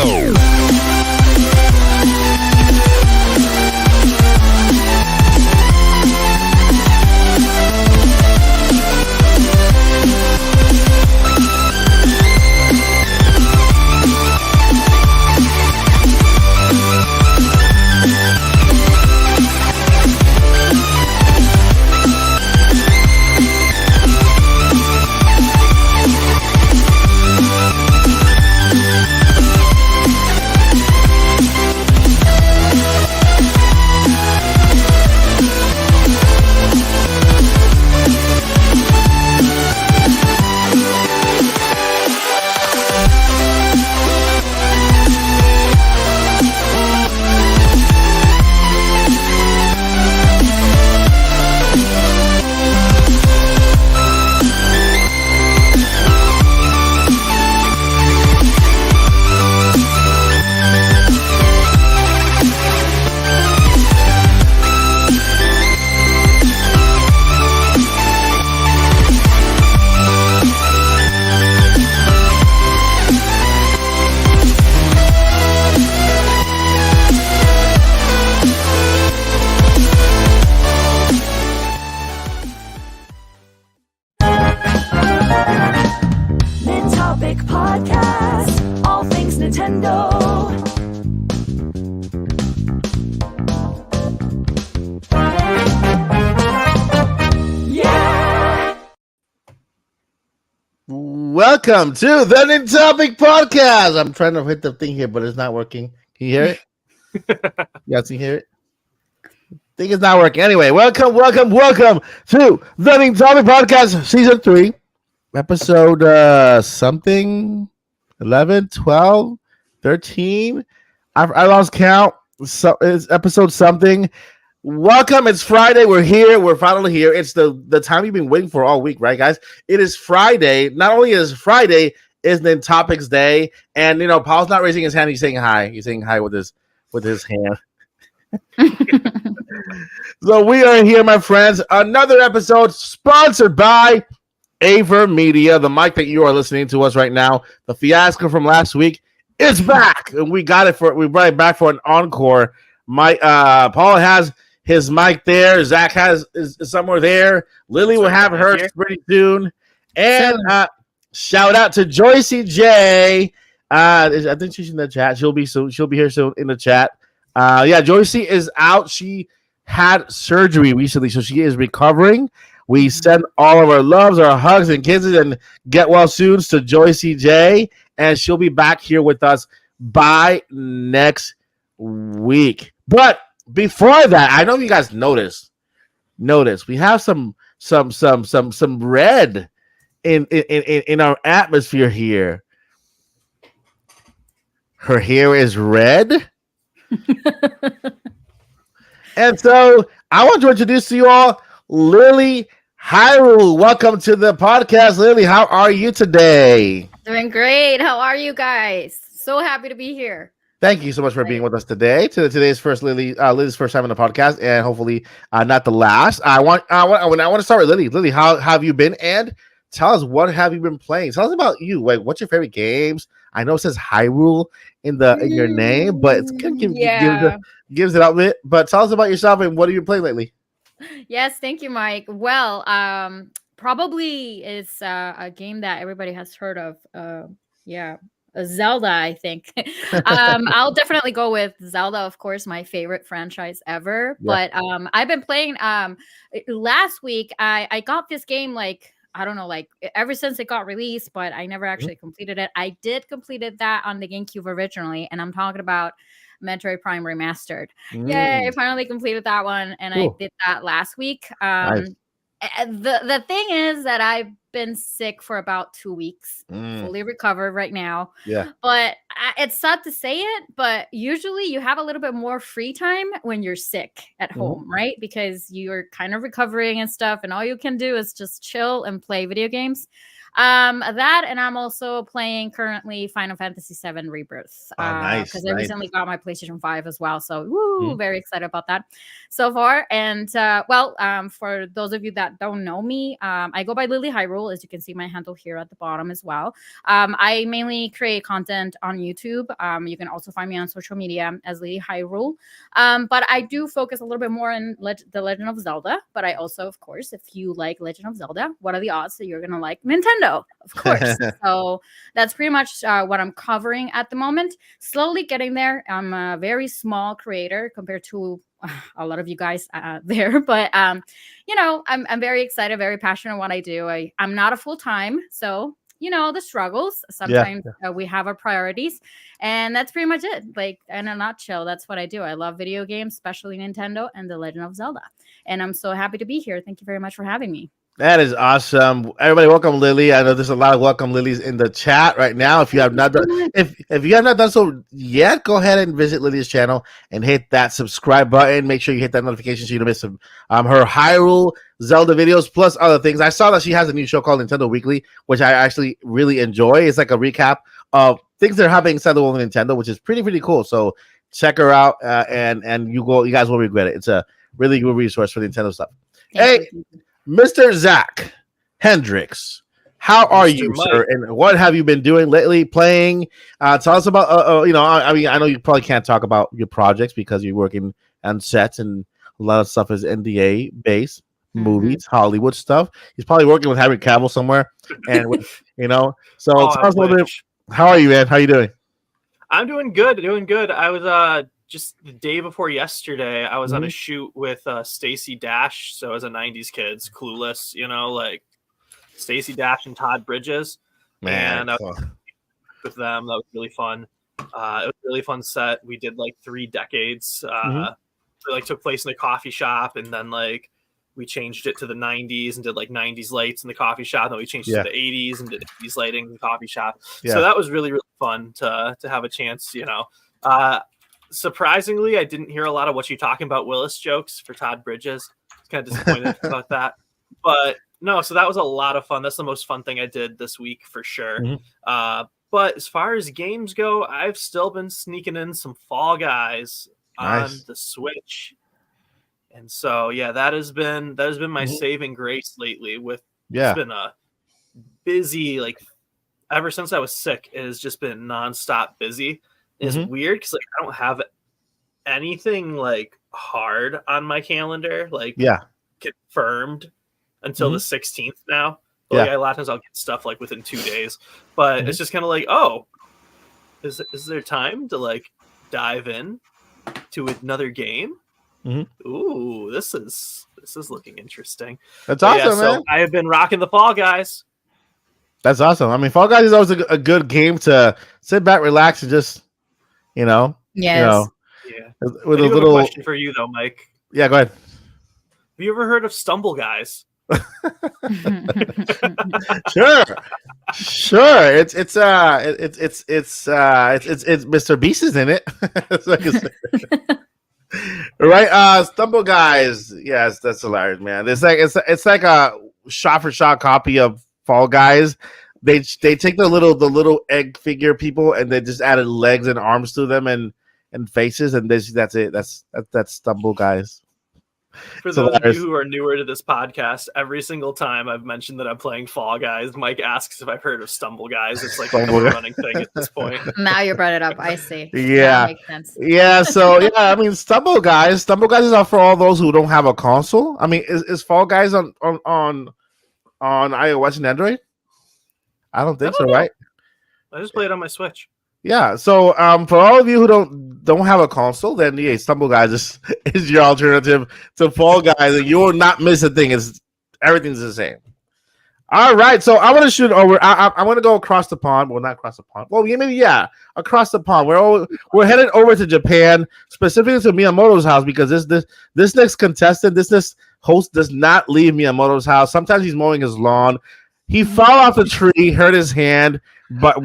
Radio. Topic Podcast, all things Nintendo. Yeah! Welcome to the Nintopic Podcast. I'm trying to hit the thing here, but it's not working. Can you hear it? You guys can hear it? Think it's not working. Anyway, welcome to the Nintopic Podcast, Season 3. Episode something 11, 12, 13. I lost count. So it's episode something. Welcome. It's Friday. We're here. We're finally here. It's the time you've been waiting for all week, right, guys? It is Friday. Not only is Friday, it's Nintopics Day. And Paul's not raising his hand. He's saying hi. He's saying hi with his hand. So we are here, my friends. Another episode sponsored by Aver Media. The mic that you are listening to us right now, the fiasco from last week, is back, and we brought it back for an encore. Paul has his mic there. Zach is somewhere there. Lily will have hers pretty soon. And shout out to Joycey J. I think she's in the chat. She'll be here soon in the chat. Joycey is out. She had surgery recently, so she is recovering. We send all of our loves, our hugs, and kisses, and get well soon to Joycey J. And she'll be back here with us by next week. But before that, I know you guys noticed we have some red in our atmosphere here. Her hair is red. And so I want to introduce to you all Lily Hyrule. Welcome to the podcast, Lily. How are you today? Doing great. How are you guys? So happy to be here. Thank you so much for being with us today. Today's first Lily's first time on the podcast, and hopefully not the last. I want to start with Lily. Lily, how have you been? And tell us, what have you been playing? Tell us about you. Like, what's your favorite games? I know it says Hyrule in your name, but it's gives it up a bit. But tell us about yourself and what have you playing lately? Yes, thank you, Mike. Well, probably is a game that everybody has heard of. Zelda, I think. I'll definitely go with Zelda, of course, my favorite franchise ever. Yeah. But I've been playing. Last week, I got this game ever since it got released, but I never actually completed it. I did completed that on the GameCube originally, and I'm talking about Metroid Prime Remastered. Yay, I finally completed that one, and I did that last week. Nice. The thing is that I've been sick for about 2 weeks, fully recovered right now. Yeah. But it's sad to say it, but usually you have a little bit more free time when you're sick at home, right? Because you're kind of recovering and stuff, and all you can do is just chill and play video games. That, and I'm also playing currently Final Fantasy VII Rebirth. Nice. Because I recently got my PlayStation 5 as well. So very excited about that so far. And for those of you that don't know me, I go by Lily Hyrule, as you can see my handle here at the bottom as well. I mainly create content on YouTube. You can also find me on social media as Lily Hyrule. But I do focus a little bit more on The Legend of Zelda. But I also, of course, if you like Legend of Zelda, what are the odds that you're going to like Nintendo? Of course. So that's pretty much what I'm covering at the moment. Slowly getting there. I'm a very small creator compared to a lot of you guys there. But, I'm very excited, very passionate what I do. I'm not a full-time. So, the struggles. Sometimes we have our priorities. And that's pretty much it. Like, in a nutshell, that's what I do. I love video games, especially Nintendo and The Legend of Zelda. And I'm so happy to be here. Thank you very much for having me. That is awesome. Everybody, welcome Lily. I know there's a lot of welcome Lilies in the chat right now. If you have not done, if you have not done so yet, go ahead and visit Lily's channel and hit that subscribe button. Make sure you hit that notification so you don't miss her Hyrule Zelda videos plus other things. I saw that she has a new show called Nintendo Weekly, which I actually really enjoy. It's like a recap of things that are happening inside the world of Nintendo, which is pretty cool. So check her out, and you guys will regret it. It's a really good resource for Nintendo stuff. Thank you. Mr. Zach Hendricks, how are you, sir? And what have you been doing lately? Playing? Tell us about. I know you probably can't talk about your projects because you're working on sets and a lot of stuff is NDA based, movies, Hollywood stuff. He's probably working with Henry Cavill somewhere, and So tell us a little bit. How are you, man? How are you doing? I'm doing good. I was just the day before yesterday, I was on a shoot with Stacey Dash. So as a 90s kids, Clueless, like Stacey Dash and Todd Bridges. Man, and I was with them. That was really fun. It was a really fun set. We did like 3 decades. It took place in a coffee shop, and then we changed it to the 90s and did 90s lights in the coffee shop. And then we changed it to the 80s and did 80s lighting in the coffee shop. Yeah. So that was really, really fun to have a chance, Surprisingly, I didn't hear a lot of what you talking about Willis jokes for Todd Bridges. I was kind of disappointed about that. But no, so that was a lot of fun. That's the most fun thing I did this week for sure. But as far as games go, I've still been sneaking in some Fall Guys on the Switch. And so, that has been my saving grace lately. It's been a busy, ever since I was sick, it has just been nonstop busy. It's weird because I don't have anything hard on my calendar, confirmed until the 16th now. But, a lot of times I'll get stuff within 2 days, but it's just kind of is there time to dive in to another game? Ooh, this is looking interesting. That's awesome, man. So I have been rocking the Fall Guys. That's awesome. I mean, Fall Guys is always a good game to sit back, relax, and just. Yes. With a little question for you though, Mike. Yeah, go ahead. Have you ever heard of Stumble Guys? Sure. It's Mr. Beast is in it. Right? Stumble Guys. Yes, that's hilarious, man. It's like a shot for shot copy of Fall Guys. They take the little egg figure people and they just added legs and arms to them and faces, and that's it. That's Stumble Guys. For those of you who are newer to this podcast, every single time I've mentioned that I'm playing Fall Guys, Mike asks if I've heard of Stumble Guys. It's like a running thing at this point. Now you brought it up. I see. Yeah. That makes sense. Yeah. So I mean, Stumble Guys is not for all those who don't have a console. I mean, is Fall Guys on iOS and Android? I don't think so, right? I just play it on my Switch. Yeah, so for all of you who don't have a console, then Stumble Guys is your alternative to Fall Guys, and you will not miss a thing. Everything's the same. All right, so I want to shoot over. I want to go across the pond. Well, not across the pond. Well, across the pond. We're headed over to Japan, specifically to Miyamoto's house, because this next contestant, this next host, does not leave Miyamoto's house. Sometimes he's mowing his lawn. He fell off the tree, hurt his hand, but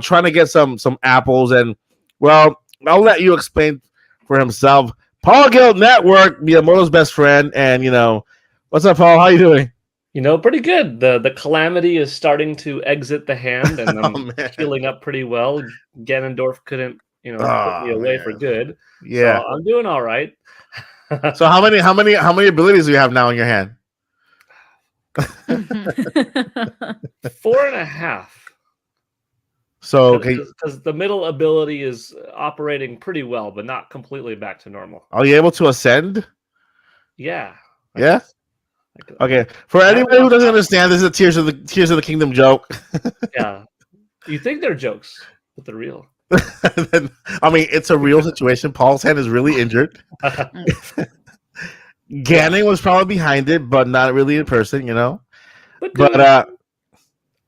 trying to get some apples. And well, I'll let you explain for himself. Paul Guild Network, Miyamoto's best friend, and what's up, Paul? How you doing? Pretty good. The calamity is starting to exit the hand, and Oh, I'm man. healing up pretty well. Ganondorf couldn't, put me Oh, away for man. good. Yeah. So I'm doing all right. So how many abilities do you have now in your hand? 4.5. So okay, Because the middle ability is operating pretty well, but not completely back to normal. are you able to ascend? Yeah. Yeah? I could- Okay. For anybody who doesn't understand, this is a Tears of the Kingdom joke. Yeah. You think they're jokes, but they're real. I mean, it's a real situation. Paul's hand is really injured. Ganon was probably behind it, but not really in person, But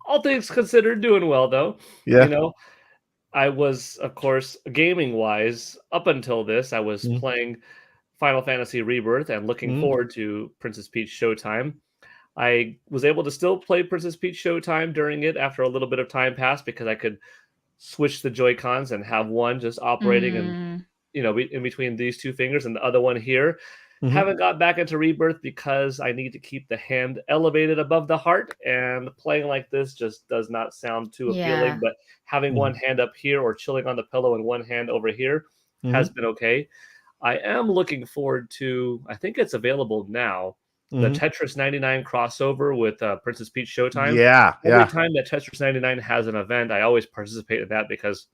all things considered, doing well though. yeah. I was, of course, gaming wise, up until this, I was playing Final Fantasy Rebirth and looking forward to Princess Peach Showtime. I was able to still play Princess Peach Showtime during it after a little bit of time passed because I could switch the Joy-Cons and have one just operating and in between these two fingers and the other one here. Haven't got back into Rebirth because I need to keep the hand elevated above the heart, and playing like this just does not sound too appealing. But having one hand up here or chilling on the pillow and one hand over here has been okay. I am looking forward to, I think it's available now, the Tetris 99 crossover with Princess Peach Showtime. Every time that Tetris 99 has an event, I always participate in that because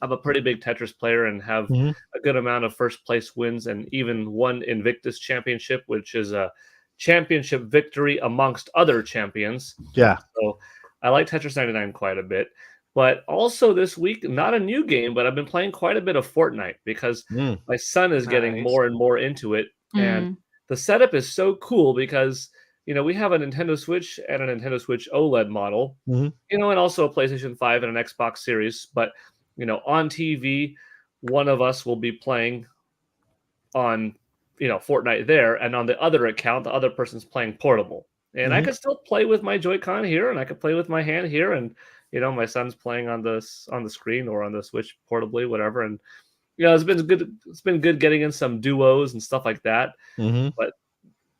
I'm a pretty big Tetris player and have a good amount of first place wins and even won Invictus Championship, which is a championship victory amongst other champions. Yeah. So I like Tetris 99 quite a bit. But also this week, not a new game, but I've been playing quite a bit of Fortnite because my son is getting more and more into it. And the setup is so cool because, we have a Nintendo Switch and a Nintendo Switch OLED model, and also a PlayStation 5 and an Xbox Series. But on TV, one of us will be playing on, Fortnite there, and on the other account, the other person's playing portable. And I could still play with my Joy-Con here, and I could play with my hand here, and my son's playing on the screen or on the Switch portably, whatever. And it's been good. It's been good getting in some duos and stuff like that. But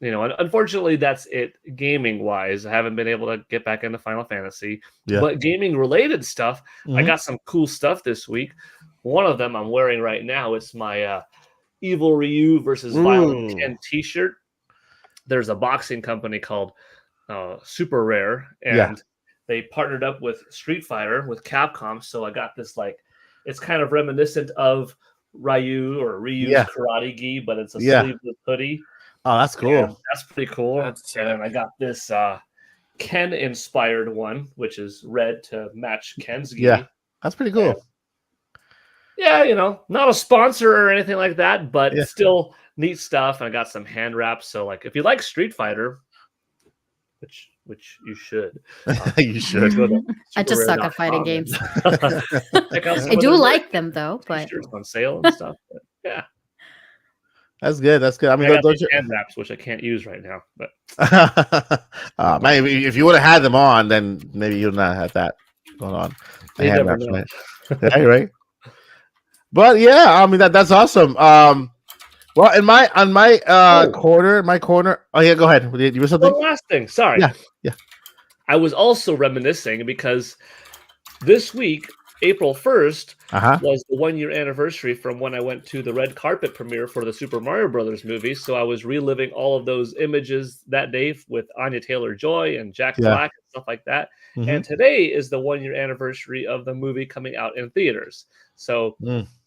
unfortunately, that's it gaming wise. I haven't been able to get back into Final Fantasy. But gaming related stuff, I got some cool stuff this week. One of them I'm wearing right now. It's my Evil Ryu versus Violent Ken t-shirt. There's a boxing company called Super Rare, and they partnered up with Street Fighter with Capcom. So I got this it's kind of reminiscent of Ryu's karate gi, but it's a sleeveless hoodie. Oh, that's cool. And that's pretty cool. And I got this Ken inspired one, which is red to match Ken's gi. Yeah, that's pretty cool. And, not a sponsor or anything like that, but still neat stuff. And I got some hand wraps. So if you like Street Fighter, which you should. You should. I just suck at fighting games. I do like them though, but on sale and stuff. But, yeah. That's good. That's good. I mean, I got those hand wraps, which I can't use right now. But maybe if you would have had them on, then maybe you'd not have that going on. Hand wraps, right? Yeah, right. But yeah, I mean that's awesome. Well, on my corner. Oh yeah, go ahead. You were something. One last thing. Sorry. Yeah. I was also reminiscing because this week, April 1st, was the 1-year anniversary from when I went to the red carpet premiere for the Super Mario Brothers movie. So I was reliving all of those images that day with Anya Taylor-Joy and Jack Black and stuff like that. And today is the 1-year anniversary of the movie coming out in theaters. So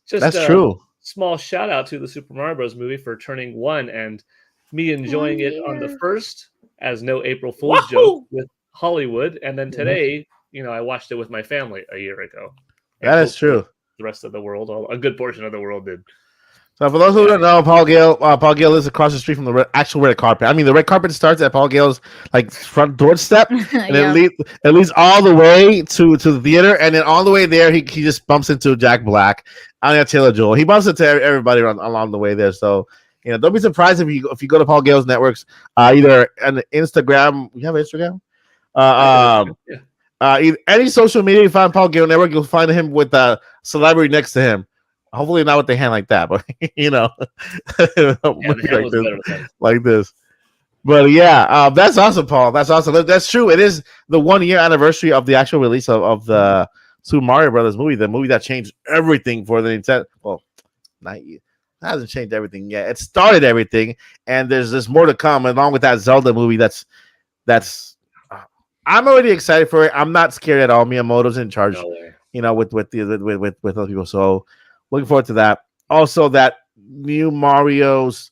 that's true. Small shout out to the Super Mario Bros. Movie for turning 1 and me enjoying it on the 1st as no April Fool's joke with Hollywood. And then today, I watched it with my family a year ago. That is true. The rest of the world, a good portion of the world did. So for those who don't know, Paul Gale is across the street from the actual red carpet. I mean, the red carpet starts at Paul Gale's front doorstep, and it leads all the way to the theater, and then all the way there, he just bumps into Jack Black, Anya Taylor-Joy. He bumps into everybody along the way there. So don't be surprised if you go to Paul Gale's networks, either on Instagram. You have Instagram? Any social media you find Paul Gale Network, you'll find him with a celebrity next to him. Hopefully not with the hand like that, but like this. But yeah, that's awesome, Paul. That's awesome. That's true. It is the 1 year anniversary of the actual release of the Super Mario Brothers movie, the movie that changed everything for the Nintendo. Well, not yet. It hasn't changed everything yet. It started everything, and there's more to come along with that Zelda movie. That's I'm already excited for it. I'm not scared at all. Miyamoto's in charge, with other people. So looking forward to that. Also, that new Mario's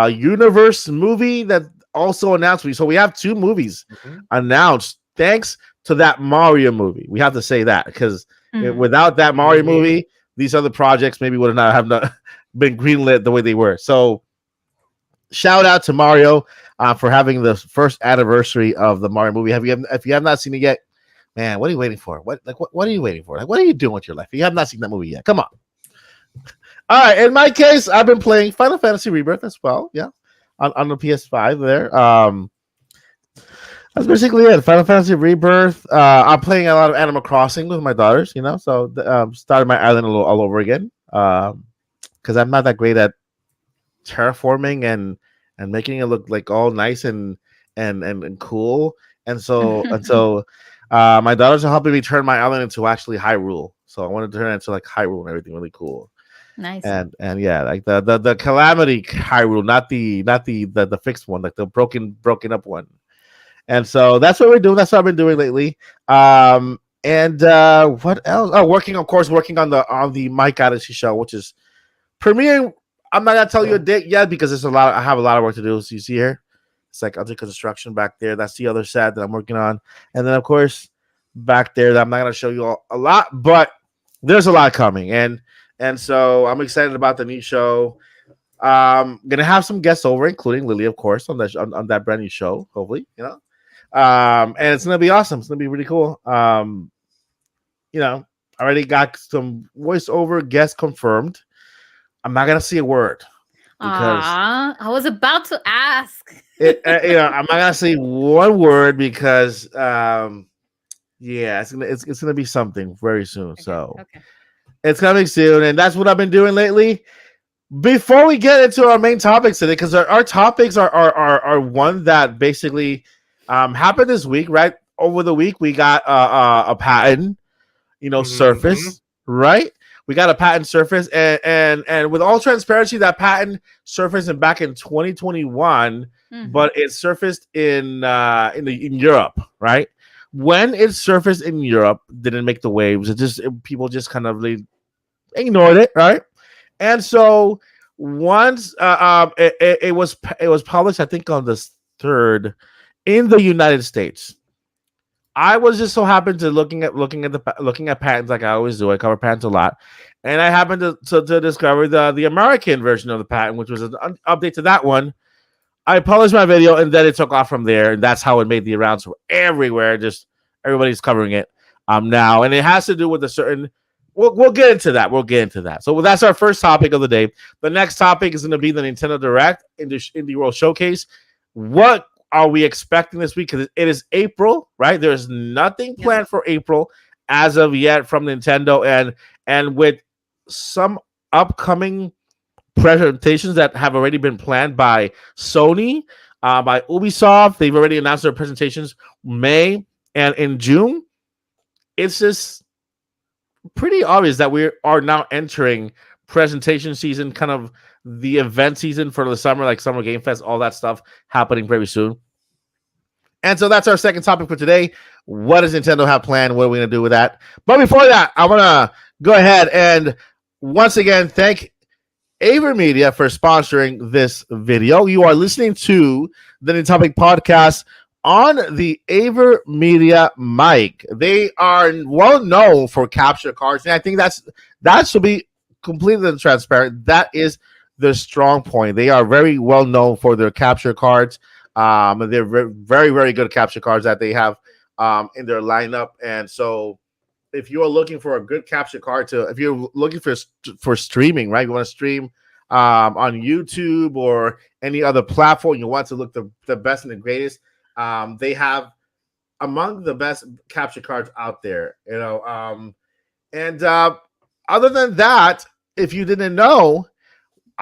universe movie that also announced. So we have 2 movies announced thanks to that Mario movie. We have to say that because without that Mario movie, these other projects maybe would not have been greenlit the way they were. So shout out to Mario for having the first anniversary of the Mario movie. If you have not seen it yet, man, what are you waiting for? What are you waiting for? Like, what are you doing with your life? You have not seen that movie yet. Come on. All right. In my case, I've been playing Final Fantasy Rebirth as well. Yeah, on the PS5 there. That's basically it. Final Fantasy Rebirth. I'm playing a lot of Animal Crossing with my daughters. So started my island all over again. Because I'm not that great at terraforming and making it look like all nice and cool. And so my daughters are helping me turn my island into actually Hyrule. So I want to turn it into like Hyrule and everything really cool. Nice. And yeah, like the Calamity Hyrule, not the fixed one, like the broken up one. And so that's what we're doing. That's what I've been doing lately. And what else? Oh, working on the Mike Odyssey show, which is premiering. I'm not gonna tell you a date yet because I have a lot of work to do. So you see here, it's like under construction back there. That's the other set that I'm working on. And then of course back there that I'm not gonna show you a lot, but there's a lot coming. And so I'm excited about the new show. Gonna have some guests over, including Lily, of course, on that brand new show, hopefully, and it's gonna be awesome. It's gonna be really cool. I already got some voiceover guests confirmed. I'm not gonna say a word because I was about to ask. I'm not gonna say one word because it's gonna be something very soon. Okay. It's coming soon, and that's what I've been doing lately. Before we get into our main topics today, because our topics are one that basically happened this week, right? Over the week, we got a patent, surface, right? We got a patent surface, and with all transparency, that patent surfaced back in 2021, but it surfaced in Europe, right? When it surfaced in Europe, didn't make the waves. People just kind of ignored it, right? And so once it was published, I think on the 3rd in the United States. I was just so happened to looking at patents like I always do. I cover patents a lot, and I happened to discover the American version of the patent, which was an update to that one. I published my video, and then it took off from there, and that's how it made the rounds everywhere. Just everybody's covering it now, and it has to do with a certain. We'll get into that. So that's our first topic of the day. The next topic is going to be the Nintendo Direct Indie World Showcase. What are we expecting this week? Because it is April, right? There's nothing planned for April as of yet from Nintendo, and with some upcoming presentations that have already been planned by Sony, by Ubisoft. They've already announced their presentations May and in June. It's just pretty obvious that we are now entering presentation season, kind of the event season for the summer, like Summer Game Fest, all that stuff happening very soon. And so that's our second topic for today. What does Nintendo have planned? What are we going to do with that? But before that, I want to go ahead and once again thank AverMedia for sponsoring this video. You are listening to the New Topic Podcast on the AverMedia mic. They are well known for capture cards, and I think that should be completely transparent. That is their strong point. They are very well known for their capture cards. They're very, very good capture cards that they have in their lineup. And so if you're looking for a good capture card if you're looking for streaming, right? You want to stream on YouTube or any other platform, you want to look the best and the greatest. They have among the best capture cards out there, and other than that, if you didn't know,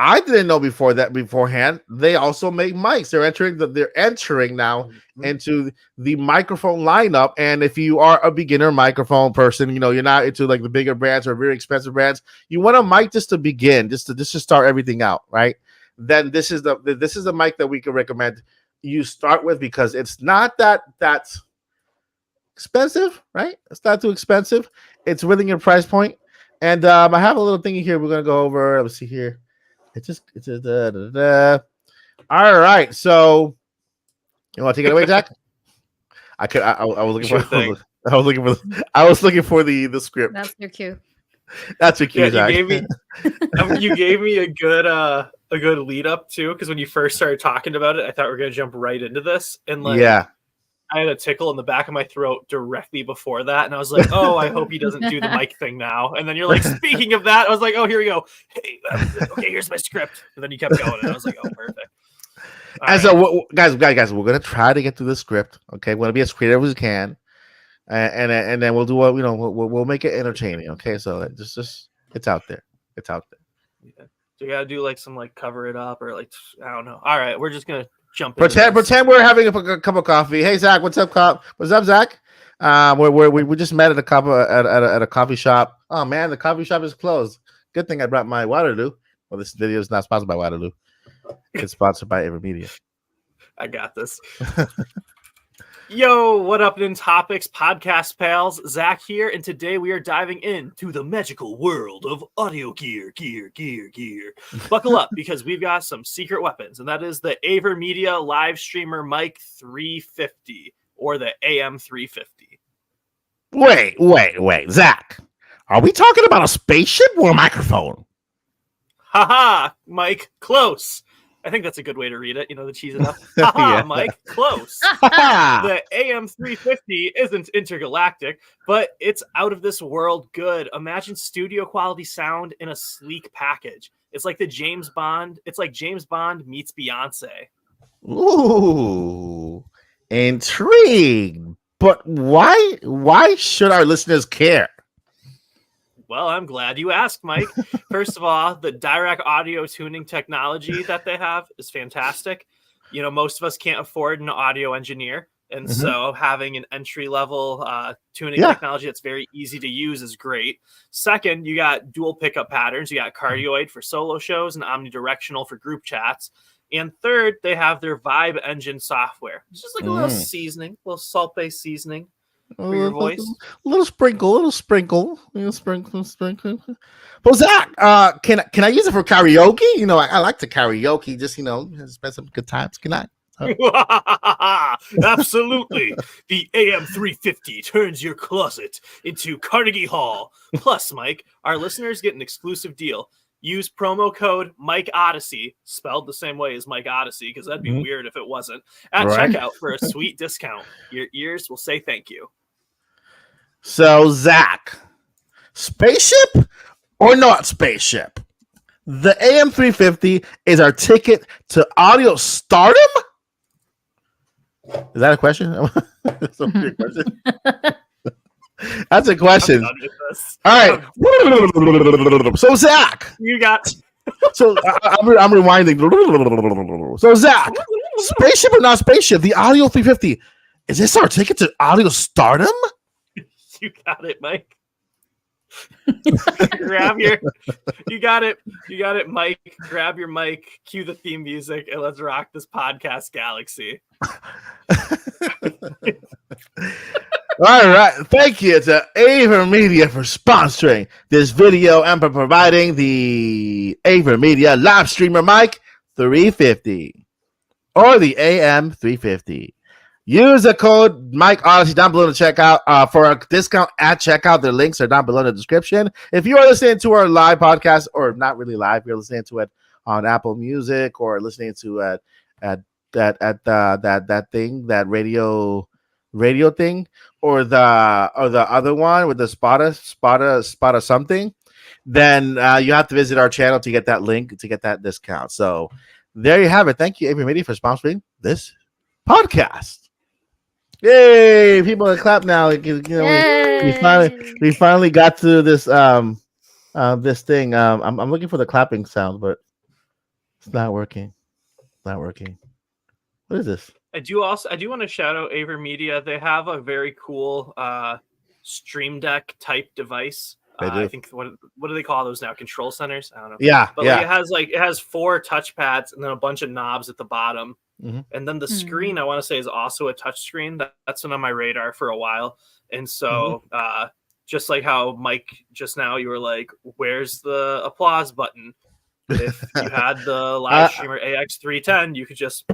I didn't know beforehand. They also make mics. They're entering now into the microphone lineup. And if you are a beginner microphone person, you're not into like the bigger brands or very expensive brands, you want a mic just to begin, just to start everything out, right? Then this is the mic that we can recommend you start with, because it's not that expensive, right? It's not too expensive. It's within your price point. And I have a little thingy here we're gonna go over. Let's see here. All right, so you want to take it away, Jack? I was looking for the script. That's your cue. That's your cue, Yeah, Jack. you gave me a good lead up too, because when you first started talking about it, I thought we were gonna jump right into this, and I had a tickle in the back of my throat directly before that, and I was like, "Oh, I hope he doesn't do the mic thing now." And then you're like, "Speaking of that," I was like, "Oh, here we go. Hey, okay, here's my script." And then you kept going, and I was like, "Oh, perfect." So, guys, we're gonna try to get through the script. Okay, we're gonna be as creative as we can, and then we'll do what we'll make it entertaining. Okay, so just it's out there. It's out there. Yeah. So you gotta do like some cover it up or I don't know. All right, we're just gonna jump. Pretend we're having a cup of coffee. Hey, Zach, what's up, What's up, Zach? We just met at a coffee shop. Oh man, the coffee shop is closed. Good thing I brought my Waterloo. Well, this video is not sponsored by Waterloo. It's sponsored by AverMedia. I got this. Yo, what up, Nintopics podcast pals? Zach here, and today we are diving into the magical world of audio gear. Buckle up, because we've got some secret weapons, and that is the AverMedia Live Streamer Mic 350, or the AM350. Wait, Zach. Are we talking about a spaceship or a microphone? Haha, Mike, close. I think that's a good way to read it, to cheese it up. Haha, Yeah. Mike, close. The AM350 isn't intergalactic, but it's out of this world good. Imagine studio quality sound in a sleek package. It's like James Bond meets Beyonce. Ooh, intrigued. But why should our listeners care? Well, I'm glad you asked, Mike. First of all, the direct audio tuning technology that they have is fantastic. Most of us can't afford an audio engineer. And so having an entry-level tuning technology that's very easy to use is great. Second, you got dual pickup patterns. You got cardioid for solo shows and omnidirectional for group chats. And third, they have their Vibe Engine software. It's just like a little seasoning, a little salt-based seasoning for your voice. A little sprinkle. But Zach, can I use it for karaoke? I like to karaoke, just spend some good times. Can I? Absolutely. The AM350 turns your closet into Carnegie Hall. Plus, Mike, our listeners get an exclusive deal. Use promo code Mike Odyssey, spelled the same way as Mike Odyssey, because that'd be weird if it wasn't, at checkout for a sweet discount. Your ears will say thank you. So, Zach, spaceship or not spaceship? The AM350 is our ticket to audio stardom? Is that a question? That's a weird question. That's a question. All right. So, Zach. You got... So, I'm rewinding. So, Zach, spaceship or not spaceship, the Audio 350, is this our ticket to audio stardom? You got it, Mike. You got it, Mike. Grab your mic, cue the theme music, and let's rock this podcast galaxy. All right. Thank you to AverMedia for sponsoring this video and for providing the AverMedia Live Streamer Mic 350 or the AM350. Use the code Mike Odyssey down below to checkout for a discount at checkout. The links are down below in the description. If you are listening to our live podcast, or not really live, you're listening to it on Apple Music or listening to that thing, that radio thing, or the other one with the Spotta something, then you have to visit our channel to get that link to get that discount. So there you have it. Thank you, AverMedia, for sponsoring this podcast. Yay! People clap now. We finally got to this this thing. I'm looking for the clapping sound, but It's not working. Not working. What is this? I do want to shout out AverMedia. They have a very cool Stream Deck type device. I think what do they call those now? Control centers? I don't know. Yeah, but yeah. It has 4 touch pads and then a bunch of knobs at the bottom. Mm-hmm. And then the screen, I want to say, is also a touch screen. That's been on my radar for a while. And so just like how Mike just now, you were like, where's the applause button? If you had the live streamer AX310, you could just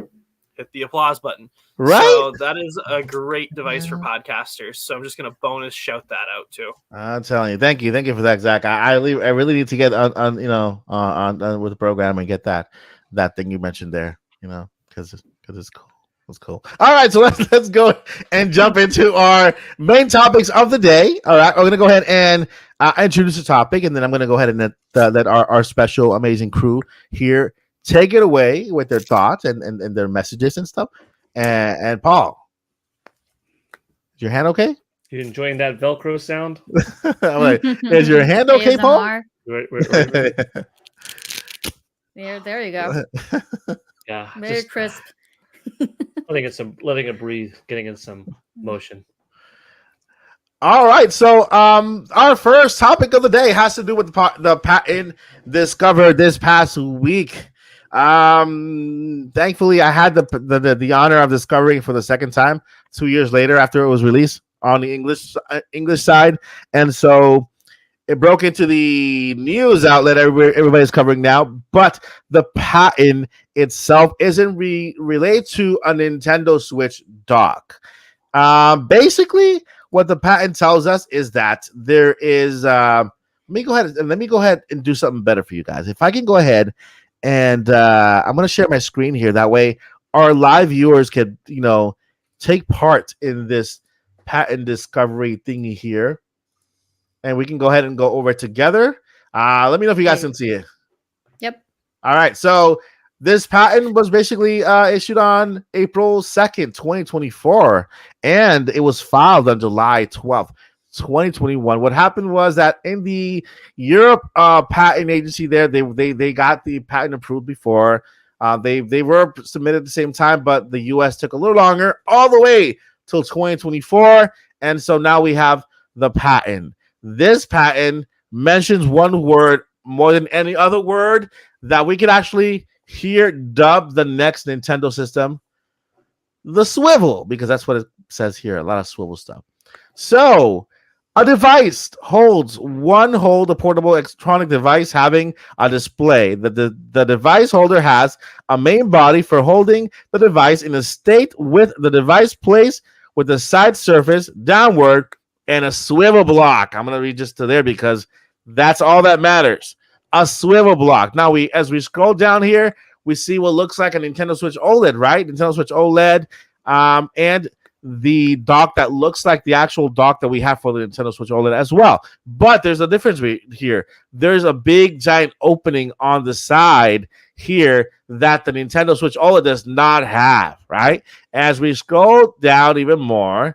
hit the applause button. Right. So that is a great device for podcasters. So I'm just going to bonus shout that out too. I'm telling you. Thank you for that, Zach. I really need to get on with the program and get that thing you mentioned there, because it's cool. It's cool. All right, so let's go and jump into our main topics of the day. All right, we're gonna go ahead and introduce the topic, and then I'm gonna go ahead and let our special, amazing crew here take it away with their thoughts and their messages and stuff. And Paul, is your hand okay? You enjoying that Velcro sound? I'm like, is your hand okay, Paul? Wait. There you go. Yeah, very crisp. letting it breathe, getting in some motion. All right, so our first topic of the day has to do with the patent discovered this past week. Thankfully, I had the honor of discovering for the second time 2 years later after it was released on the English side, and so it broke into the news outlet everybody's covering now. But the patent itself isn't related to a Nintendo Switch dock. Basically, what the patent tells us is that there is. Let me go ahead and do something better for you guys. If I can go ahead and I'm going to share my screen here. That way, our live viewers could, take part in this patent discovery thingy here, and we can go ahead and go over it together. Let me know if you guys can see it. Yep. All right. So this patent was basically issued on April 2nd, 2024, and it was filed on July 12th, 2021. What happened was that in the Europe patent agency there, they got the patent approved before. They were submitted at the same time, but the US took a little longer, all the way till 2024. And so now we have the patent. This patent mentions one word more than any other word that we could actually hear dubbed the next Nintendo system, the swivel, because that's what it says here. A lot of swivel stuff. So a device holds a portable electronic device having a display. The device holder has a main body for holding the device in a state with the device placed with the side surface downward and a swivel block. I'm going to read just to there because that's all that matters. A swivel block. Now, as we scroll down here, we see what looks like a Nintendo Switch OLED, right? Nintendo Switch OLED, and the dock that looks like the actual dock that we have for the Nintendo Switch OLED as well. But there's a difference here. There's a big, giant opening on the side here that the Nintendo Switch OLED does not have, right? As we scroll down even more,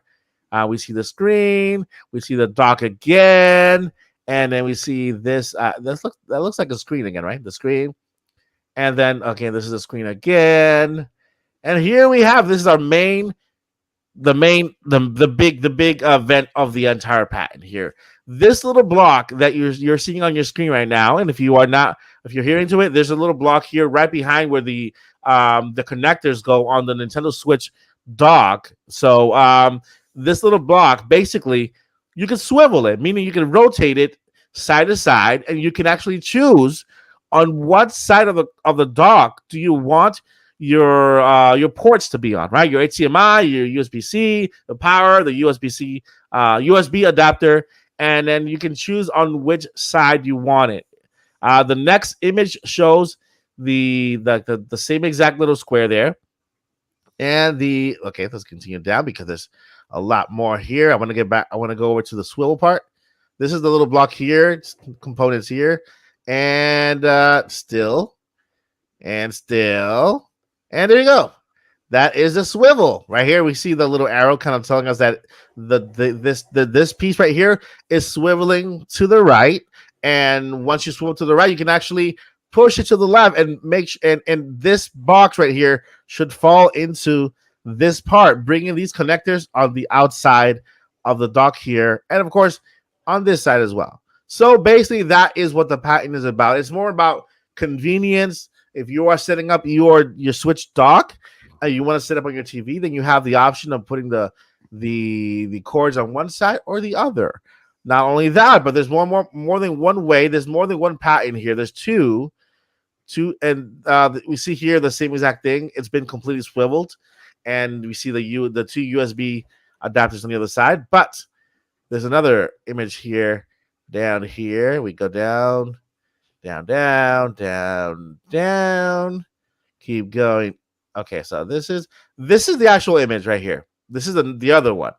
we see the screen, we see the dock again, and then we see this. That looks like a screen again, right? The screen. And then, okay, this is the screen again. And here we have, this is our the big event of the entire patent here. This little block that you're seeing on your screen right now, and if you're hearing to it, there's a little block here right behind where the connectors go on the Nintendo Switch dock. So this little block, basically, you can swivel it, meaning you can rotate it side to side, and you can actually choose on what side of the dock do you want your ports to be on, right? Your HDMI, your USB-C, the power, the USB-C, USB adapter, and then you can choose on which side you want it. The next image shows the same exact little square there, and let's continue down because there's a lot more here. I want to get back. I want to go over to the swivel part. This is the little block here, components here, and still, and there you go. That is a swivel right here. We see the little arrow kind of telling us that this piece right here is swiveling to the right. And once you swivel to the right, you can actually push it to the left and and this box right here should fall into this part, bringing these connectors on the outside of the dock here, and of course on this side as well. So basically, that is what the patent is about. It's more about convenience. If you are setting up your Switch dock and you want to set up on your TV, then you have the option of putting the cords on one side or the other. Not only that, but there's more than one way. There's more than one patent here. There's two, and we see here the same exact thing. It's been completely swiveled, and we see the two USB adapters on the other side. But there's another image here. Down here, we go down. Keep going. Okay, so this is the actual image right here. This is the other one.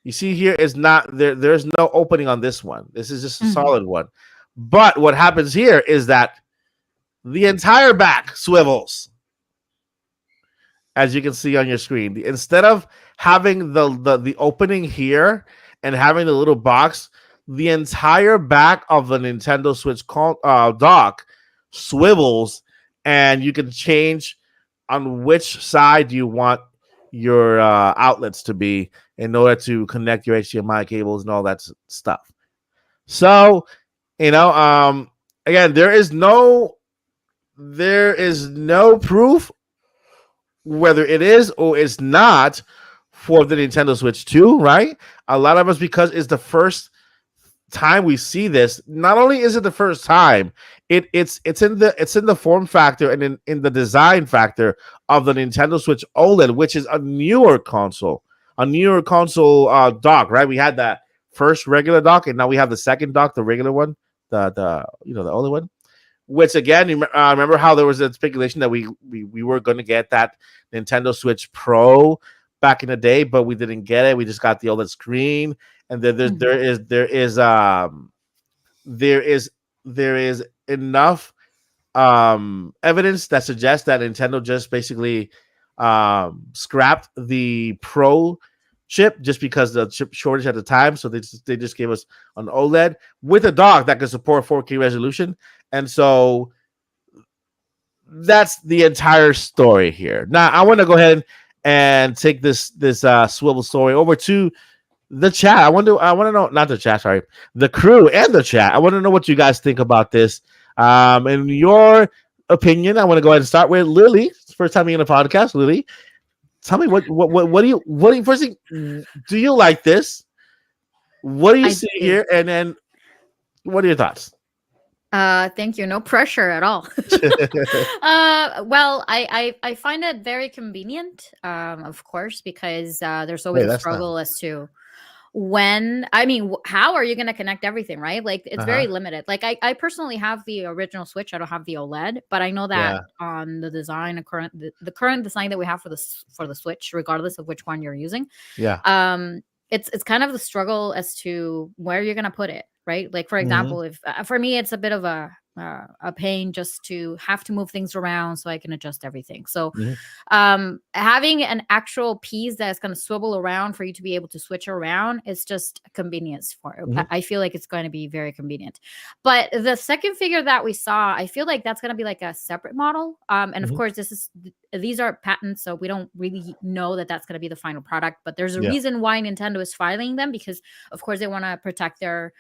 You see here is not there. There's no opening on this one. This is just a solid one. But what happens here is that the entire back swivels, as you can see on your screen. Instead of having the opening here and having the little box, the entire back of the Nintendo Switch dock swivels, and you can change on which side you want your outlets to be in order to connect your HDMI cables and all that stuff. So, again, there is no proof whether it is or is not for the Nintendo Switch 2, right? A lot of us, because it's the first time we see this. Not only is it the first time, it's in the form factor and in the design factor of the Nintendo Switch OLED, which is a newer console dock, right? We had that first regular dock, and now we have the second dock, the regular one, the OLED one. Which again, remember how there was a speculation that we were going to get that Nintendo Switch Pro back in the day, but we didn't get it. We just got the OLED screen. And then there is enough evidence that suggests that Nintendo just basically scrapped the Pro chip just because the chip shortage at the time. So they just gave us an OLED with a dock that can support 4K resolution, and so that's the entire story here. Now I want to go ahead and take this swivel story over to the chat. I want to know, not the chat, sorry, the crew and the chat. I want to know what you guys think about this. In your opinion, I want to go ahead and start with Lily. It's the first time being on the podcast. Lily, tell me what do you first thing, do you like this? What do you see here? And then what are your thoughts? Thank you. No pressure at all. Well, I find it very convenient, of course, because there's always a struggle as to how are you going to connect everything, right? Like it's very limited. Like I personally have the original Switch. I don't have the OLED, but I know that on the design, the current design that we have for the Switch, regardless of which one you're using, it's kind of the struggle as to where you're going to put it. Right. Like, for example, if for me, it's a bit of a pain just to have to move things around so I can adjust everything. So having an actual piece that's going to swivel around for you to be able to switch around is just a convenience for it. I feel like it's going to be very convenient. But the second figure that we saw, I feel like that's going to be like a separate model. And of course, these are patents, so we don't really know that that's going to be the final product. But there's a reason why Nintendo is filing them, because, of course, they want to protect their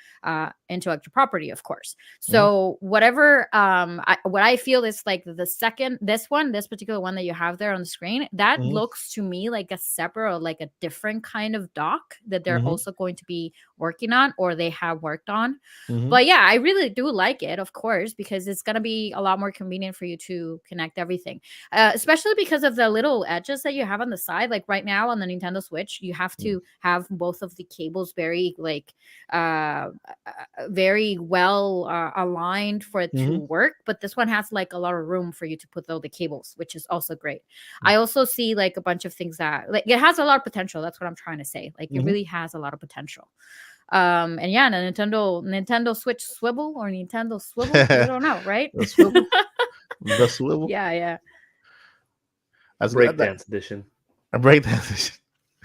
intellectual property, of course. So whatever, what I feel is like this particular one that you have there on the screen, that looks to me like a separate or like a different kind of dock that they're also going to be working on, or they have worked on. But yeah, I really do like it, of course, because it's going to be a lot more convenient for you to connect everything, especially because of the little edges that you have on the side. Like right now on the Nintendo Switch, you have to have both of the cables very very well aligned for it to work, but this one has like a lot of room for you to put all the cables, which is also great. I also see like a bunch of things that like it has a lot of potential. That's what I'm trying to say. Like it really has a lot of potential. And yeah, the Nintendo Switch swivel or Nintendo swivel, I don't know, right? The swivel. The swivel. Yeah. That's breakdance edition. A breakdance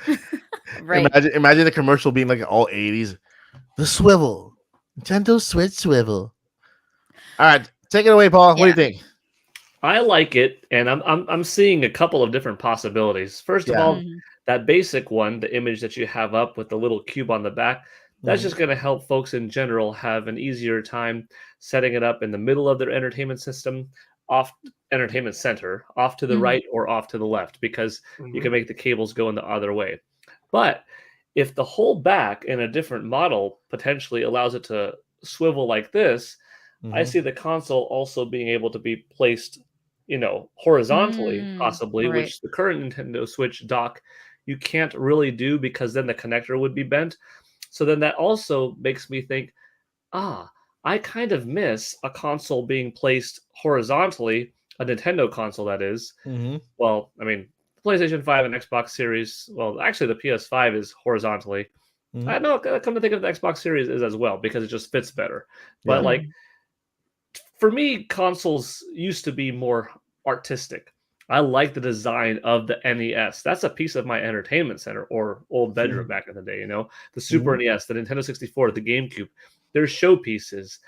edition. Right. Imagine the commercial being like all 80s. The swivel. Nintendo Switch swivel. All right. Take it away, Paul. What do you think? I like it, and I'm seeing a couple of different possibilities. First of all, that basic one, the image that you have up with the little cube on the back, that's just going to help folks in general have an easier time setting it up in the middle of their entertainment system, off entertainment center, off to the right or off to the left, because you can make the cables go in the other way. But if the whole back in a different model potentially allows it to swivel like this, I see the console also being able to be placed, horizontally, possibly, which the current Nintendo Switch dock you can't really do because then the connector would be bent. So then that also makes me think, I kind of miss a console being placed horizontally, a Nintendo console, that is. Well, I mean, PlayStation 5 and Xbox Series, well, actually the PS5 is horizontally. I know, come to think of the Xbox Series is as well, because it just fits better. But like, for me, consoles used to be more artistic. I like the design of the NES. That's a piece of my entertainment center or old bedroom back in the day, the Super NES, the Nintendo 64, the GameCube. They're showpieces.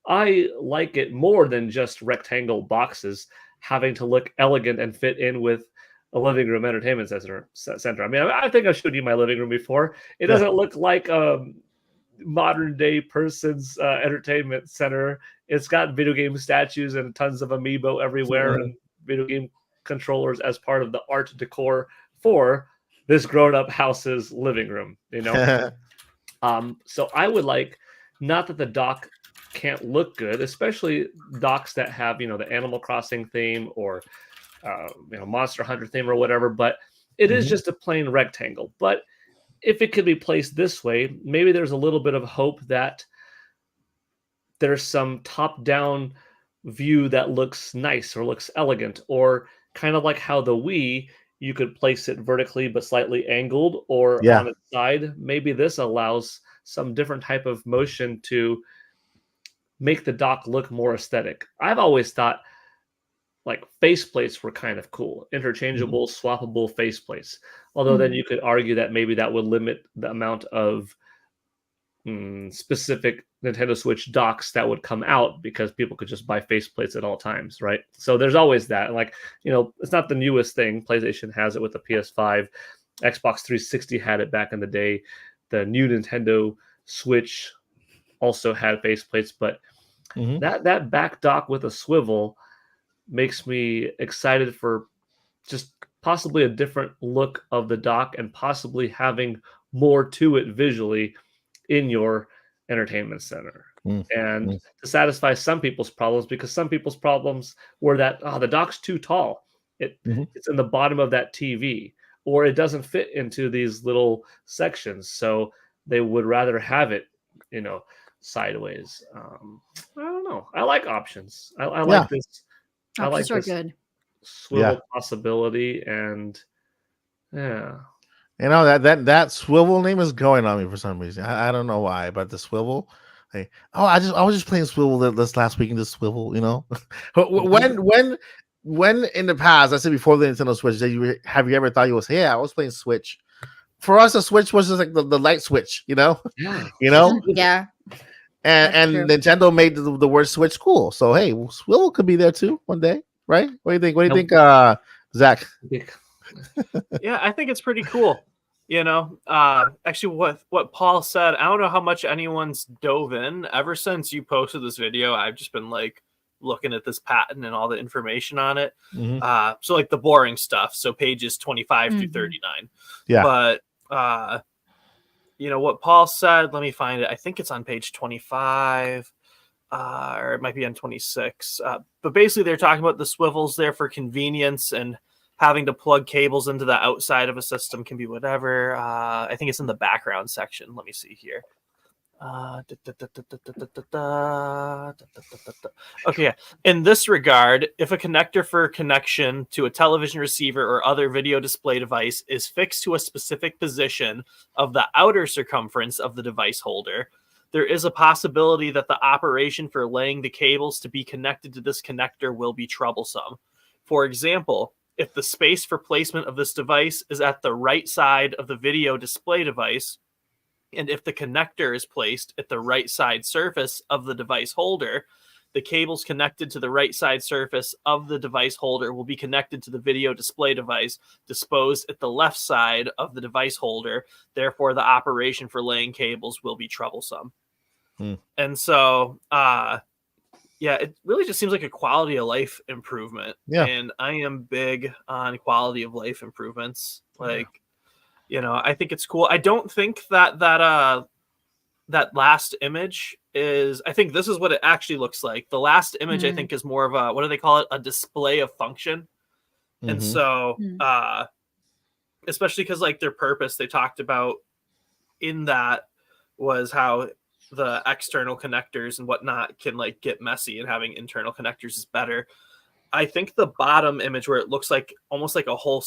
I like it more than just rectangle boxes having to look elegant and fit in with a living room entertainment center. I mean, I think I showed you my living room before. It doesn't look like a modern day person's entertainment center. It's got video game statues and tons of amiibo everywhere and video game controllers as part of the art decor for this grown-up house's living room, So I would like, not that the dock can't look good, especially docks that have, the Animal Crossing theme or Monster Hunter theme or whatever, but it is just a plain rectangle. But if it could be placed this way, maybe there's a little bit of hope that there's some top-down view that looks nice or looks elegant, or kind of like how the Wii, you could place it vertically but slightly angled or on its side. Maybe this allows some different type of motion to make the dock look more aesthetic. I've always thought like faceplates were kind of cool, interchangeable, swappable faceplates. Although then you could argue that maybe that would limit the amount of specific Nintendo Switch docks that would come out, because people could just buy faceplates at all times, right? So there's always that. Like, it's not the newest thing. PlayStation has it with the PS5. Xbox 360 had it back in the day. The new Nintendo Switch also had faceplates, but that back dock with a swivel makes me excited for just possibly a different look of the dock and possibly having more to it visually in your entertainment center. And to satisfy some people's problems, because some people's problems were that the dock's too tall. It's in the bottom of that TV, or it doesn't fit into these little sections. So they would rather have it, sideways. I don't know. I like options. I like this. I like this good. Swivel possibility, and that swivel name is going on me for some reason. I don't know why, but the swivel. I was just playing swivel this last week, and just swivel. When in the past, I said before the Nintendo Switch, have you ever thought I was playing Switch? For us, the Switch was just like the light switch, Yeah. Yeah. And Nintendo made the word Switch cool. So hey, swivel could be there too one day, right? What do you think? What do you think, Zach? Yeah, I think it's pretty cool. Actually, what Paul said, I don't know how much anyone's dove in. Ever since you posted this video, I've just been like looking at this patent and all the information on it. So like the boring stuff. So pages 25 through 39. Yeah. But what Paul said, let me find it. I think it's on page 25. Or it might be on 26. But basically they're talking about the swivels there for convenience, and having to plug cables into the outside of a system can be whatever. I think it's in the background section. Let me see here. Okay. In this regard, if a connector for connection to a television receiver or other video display device is fixed to a specific position of the outer circumference of the device holder, there is a possibility that the operation for laying the cables to be connected to this connector will be troublesome. For example, if the space for placement of this device is at the right side of the video display device, and if the connector is placed at the right side surface of the device holder, The cables connected to the right side surface of the device holder will be connected to the video display device disposed at the left side of the device holder. Therefore, the operation for laying cables will be troublesome. And so, it really just seems like a quality of life improvement. Yeah. And I am big on quality of life improvements. Like, I think it's cool. I don't think that last image is, I think this is what it actually looks like. The last image, I think, is more of a, what do they call it? A display of function. And so, especially because like their purpose they talked about in that was how the external connectors and whatnot can like get messy, and having internal connectors is better. I think the bottom image where it looks like almost like a whole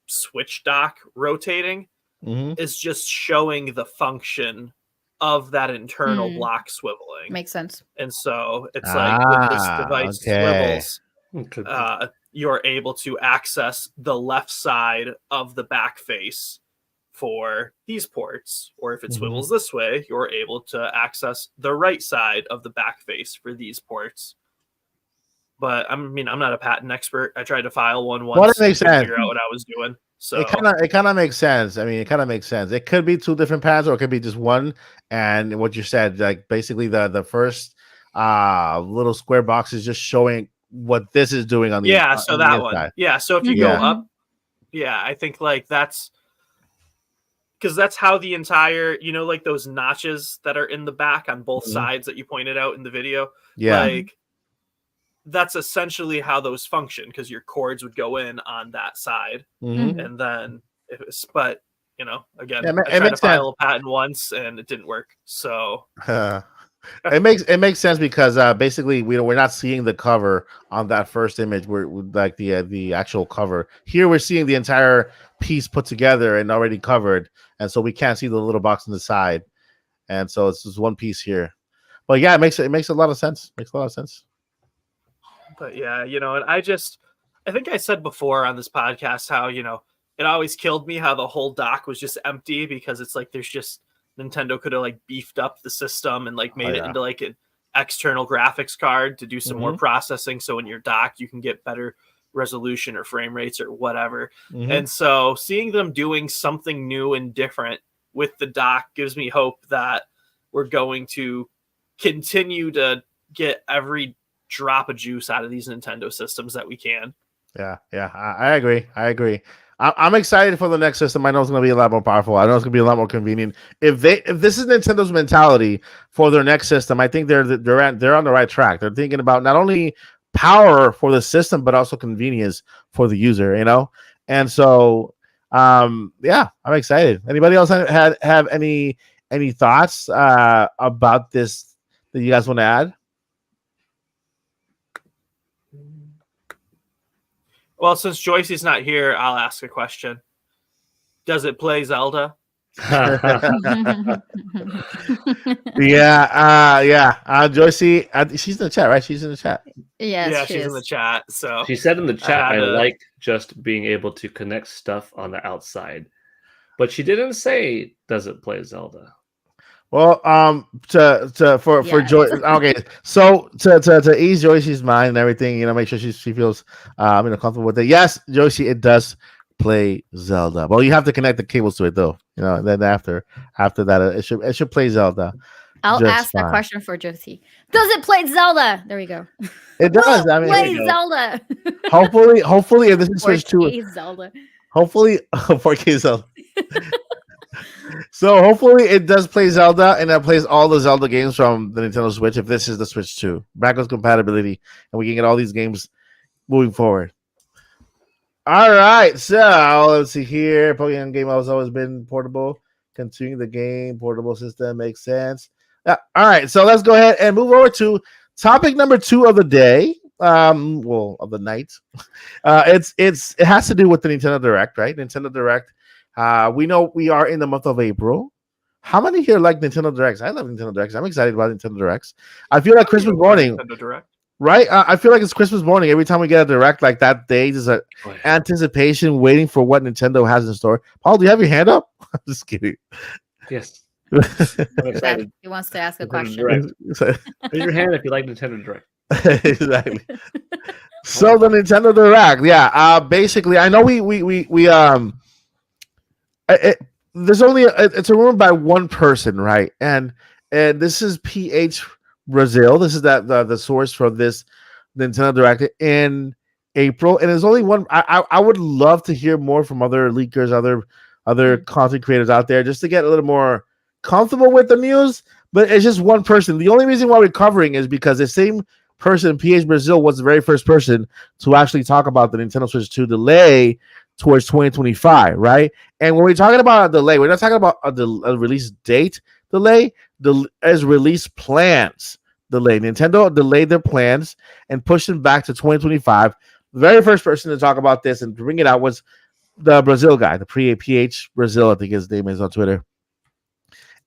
switch dock rotating is just showing the function of that internal block swiveling. Makes sense. And so it's like with this device swivels, you're able to access the left side of the back face for these ports, or if it swivels this way, you're able to access the right side of the back face for these ports. But I'm not a patent expert. I tried to file one once to figure out what I was doing. So it kind of makes sense. I mean, it kind of makes sense. It could be two different pads, or it could be just one. And what you said, like basically the first little square box is just showing what this is doing on the so that one. Side. Yeah. So if you go up, I think like that's because that's how the entire, like those notches that are in the back on both sides that you pointed out in the video. Yeah. Like that's essentially how those function, because your cords would go in on that side. And then but again, I tried to file a patent once and it didn't work. So it makes sense because basically we're not seeing the cover on that first image. We're like the actual cover. Here we're seeing the entire piece put together and already covered, and so we can't see the little box on the side. And so it's just one piece here. But yeah, it makes a lot of sense. Makes a lot of sense. But yeah, and I think I said before on this podcast how, it always killed me how the whole dock was just empty, because it's like there's just Nintendo could have like beefed up the system and like made it into like an external graphics card to do some more processing. So in your dock, you can get better resolution or frame rates or whatever. And so seeing them doing something new and different with the dock gives me hope that we're going to continue to get every drop of juice out of these Nintendo systems that we can. Yeah, I agree. I'm excited for the next system. I know it's going to be a lot more powerful. I know it's going to be a lot more convenient. If this is Nintendo's mentality for their next system, I think they're on the right track. They're thinking about not only power for the system but also convenience for the user. And so, I'm excited. Anybody else have any thoughts about this that you guys want to add? Well, since Joycey's not here, I'll ask a question. Does it play Zelda? Joycey, she's in the chat, right? She's in the chat. Yes, she's in the chat. So she said in the chat, I like just being able to connect stuff on the outside, but she didn't say, does it play Zelda? Well, for Joy, okay. So to ease Joycey's mind and everything, make sure she feels comfortable with it. Yes, Joycey, it does play Zelda. Well, you have to connect the cables to it though. And then after that, it should play Zelda. I'll ask that question for Joycey. Does it play Zelda? There we go. It does. I mean, play Zelda. hopefully, if this is Switch 2, Zelda. Hopefully, 4K Zelda. So hopefully it does play Zelda, and it plays all the Zelda games from the Nintendo Switch if this is the Switch 2. Backwards compatibility, and we can get all these games moving forward. All right, so let's see here. Pokemon game has always been portable. Continuing the game, portable system makes sense. All right, so let's go ahead and move over to topic number 2 of the day. Of the night. It has to do with the Nintendo Direct, right? Nintendo Direct. We know we are in the month of April. How many here like Nintendo Directs? I love Nintendo Directs. I'm excited about Nintendo Directs. I feel like Christmas morning. Nintendo Direct. Right? I feel like it's Christmas morning. Every time we get a Direct like that day, there's an anticipation waiting for what Nintendo has in store. Paul, do you have your hand up? I'm just kidding. Yes. I'm excited. He wants to ask a question. Raise your hand if you like Nintendo Direct. Exactly. So the Nintendo Direct, basically, I know there's only it's a room by one person, right? And this is PH Brazil. This is the source for this Nintendo Direct in April, and there's only one. I would love to hear more from other leakers, other content creators out there, just to get a little more comfortable with the news. But it's just one person. The only reason why we're covering is because the same person, PH Brazil, was the very first person to actually talk about the Nintendo Switch 2 delay towards 2025, right? And when we're talking about a delay, we're not talking about a release date delay, as release plans delay. Nintendo delayed their plans and pushed them back to 2025. The very first person to talk about this and bring it out was the Brazil guy, the PH Brazil, I think his name is on Twitter.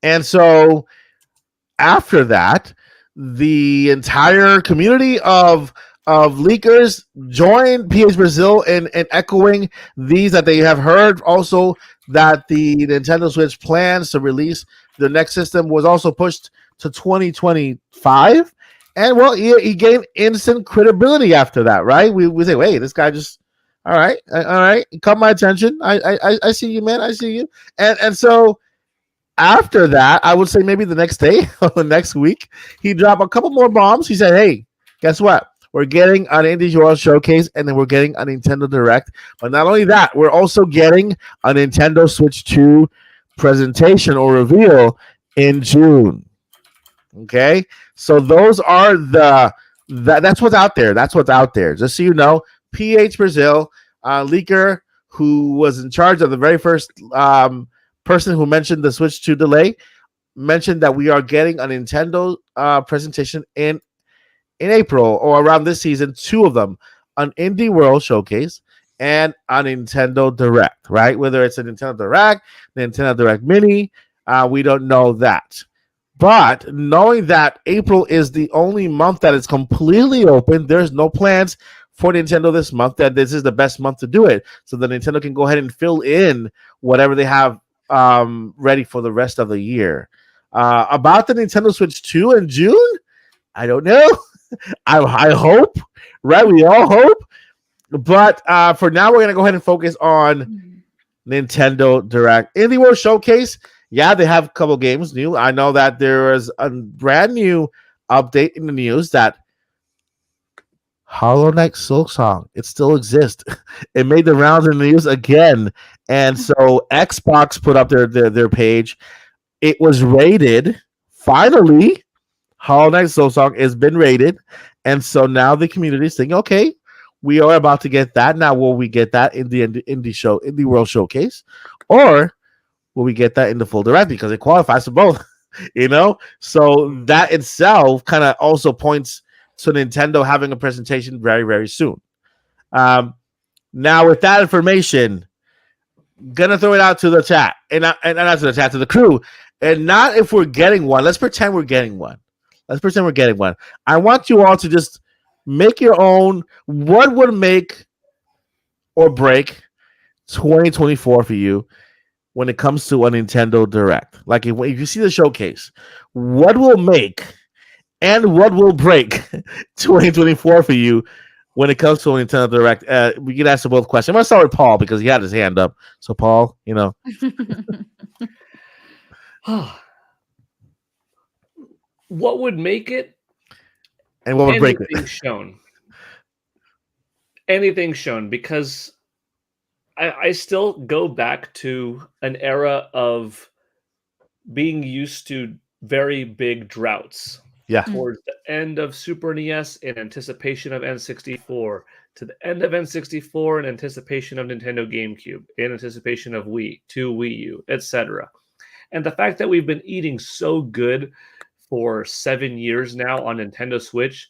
And so after that, the entire community of leakers joined PH Brazil in echoing these, that they have heard also that the Nintendo Switch plans to release the next system was also pushed to 2025. And well, he gained instant credibility after that, right? We say, wait, this guy just all right, caught my attention. I see you, man. I see you. And so after that, I would say maybe the next day or the next week, he dropped a couple more bombs. He said, hey, guess what? We're getting an Indie World Showcase, and then we're getting a Nintendo Direct. But not only that, we're also getting a Nintendo Switch 2 presentation or reveal in June. Okay? So those are that's what's out there. That's what's out there. Just so you know, PH Brazil, leaker who was in charge of the very first person who mentioned the Switch 2 delay, mentioned that we are getting a Nintendo presentation in April or around this season, two of them, an Indie World Showcase and a Nintendo Direct, right? Whether it's a Nintendo Direct, Nintendo Direct Mini, we don't know that. But knowing that April is the only month that is completely open, there's no plans for Nintendo this month, that this is the best month to do it. So the Nintendo can go ahead and fill in whatever they have ready for the rest of the year. About the Nintendo Switch 2 in June, I don't know. I hope, right? We all hope. But for now, we're going to go ahead and focus on Nintendo Direct. Indie World Showcase, yeah, they have a couple games new. I know that there is a brand new update in the news that Hollow Knight Silksong, it still exists. It made the rounds in the news again. And so Xbox put up their page. It was rated. Finally, Hollow Knight Silksong has been rated. And so now the community is thinking, okay, we are about to get that. Now, will we get that in the Indie World Showcase? Or will we get that in the full direct? Because it qualifies for both, you know? So that itself kind of also points to Nintendo having a presentation very, very soon. Now, with that information, gonna throw it out to the chat, and not to the chat, to the crew, and not if we're getting one. Let's pretend we're getting one. I want you all to just make your own. What would make or break 2024 for you when it comes to a Nintendo Direct? Like if you see the showcase, what will make and what will break 2024 for you when it comes to a Nintendo Direct? We can answer both questions. I'm going to start with Paul because he had his hand up. So, Paul, you know. What would make it? And what would break it? Anything shown, because I still go back to an era of being used to very big droughts. Yeah. Towards the end of Super NES in anticipation of N64, to the end of N64 in anticipation of Nintendo GameCube, in anticipation of Wii, to Wii U, etc. And the fact that we've been eating so good for 7 years now on Nintendo Switch,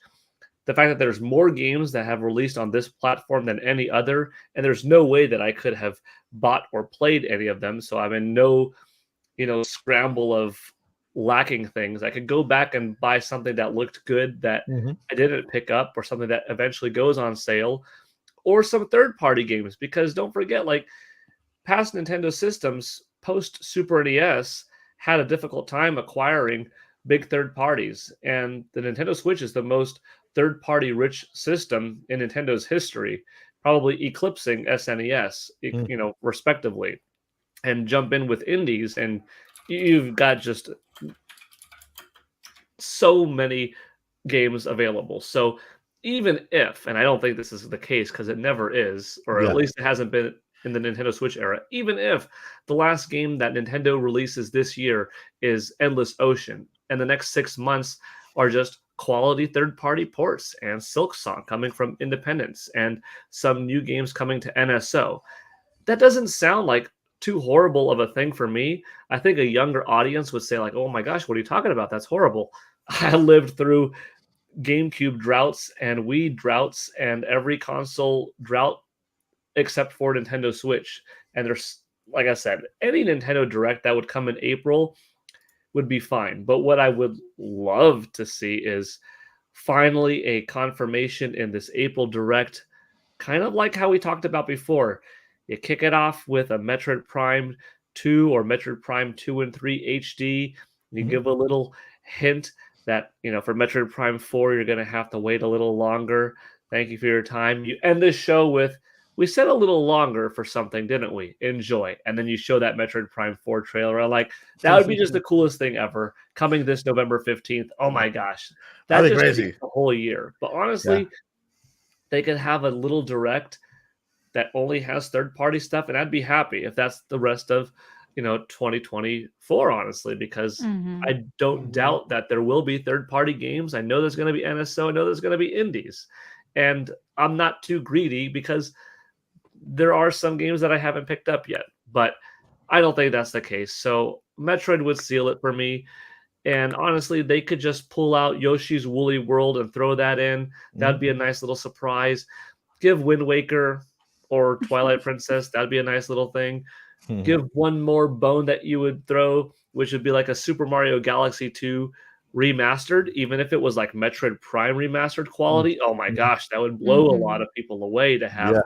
the fact that there's more games that have released on this platform than any other, and there's no way that I could have bought or played any of them, so I'm in no, scramble of lacking things. I could go back and buy something that looked good that I didn't pick up, or something that eventually goes on sale, or some third-party games, because don't forget, like, past Nintendo systems, post Super NES, had a difficult time acquiring big third parties, and the Nintendo Switch is the most third-party rich system in Nintendo's history, probably eclipsing SNES, respectively, and jump in with indies, and you've got just so many games available. So even if, and I don't think this is the case because it never is, or at least it hasn't been in the Nintendo Switch era, even if the last game that Nintendo releases this year is Endless Ocean, and the next 6 months are just quality third-party ports and Silksong coming from Independence and some new games coming to NSO, that doesn't sound like too horrible of a thing for me. I think a younger audience would say like, oh my gosh, what are you talking about? That's horrible. I lived through GameCube droughts and Wii droughts and every console drought except for Nintendo Switch. And there's, like I said, any Nintendo Direct that would come in April would be fine. But what I would love to see is finally a confirmation in this April Direct, kind of like how we talked about before. You kick it off with a Metroid Prime 2 or Metroid Prime 2 and 3 HD. You give a little hint that, for Metroid Prime 4, you're going to have to wait a little longer. Thank you for your time. You end this show with, we said a little longer for something, didn't we? Enjoy. And then you show that Metroid Prime 4 trailer. I'm like, that would be just the coolest thing ever. Coming this November 15th. Oh my gosh. That'd be crazy. The whole year. But honestly, they could have a little Direct that only has third-party stuff, and I'd be happy if that's the rest of 2024, honestly, because I don't doubt that there will be third-party games. I know there's going to be NSO. I know there's going to be indies. And I'm not too greedy because there are some games that I haven't picked up yet. But I don't think that's the case. So Metroid would seal it for me. And honestly, they could just pull out Yoshi's Woolly World and throw that in. That'd be a nice little surprise. Give Wind Waker or Twilight Princess. That'd be a nice little thing. Give one more bone that you would throw, which would be like a Super Mario Galaxy 2 remastered, even if it was like Metroid Prime remastered quality. Oh my gosh, that would blow a lot of people away to have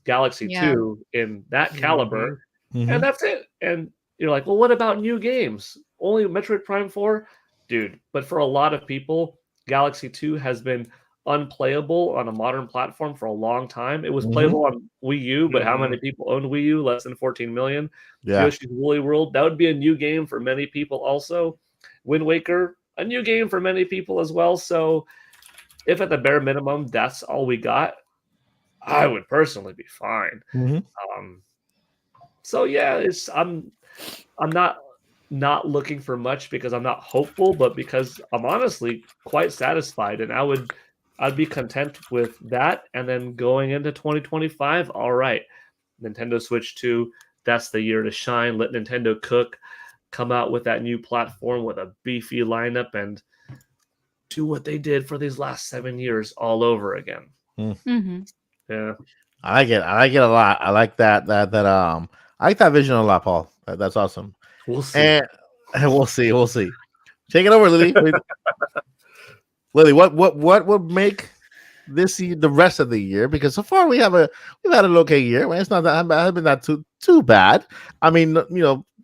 Galaxy 2 in that caliber. And that's it. And you're like, well, what about new games? Only Metroid Prime 4? Dude, but for a lot of people, Galaxy 2 has been unplayable on a modern platform for a long time. It was playable on Wii U, but how many people owned Wii U? Less than 14 million. Yoshi's Woolly World, that would be a new game for many people also. Wind Waker, a new game for many people as well. So if at the bare minimum that's all we got, I would personally be fine. So yeah, I'm not looking for much because I'm not hopeful, but because I'm honestly quite satisfied, and I'd be content with that. And then going into 2025, all right, Nintendo Switch 2, that's the year to shine. Let Nintendo cook, come out with that new platform with a beefy lineup, and do what they did for these last 7 years all over again. Yeah, I like it. I like it a lot. I like that. I like that vision a lot, Paul. That's awesome. We'll see. And we'll see. We'll see. Take it over, Lily. Lily, what would make this year, the rest of the year? Because so far we've had an okay year. Right? It's not that hasn't been that too bad. I mean,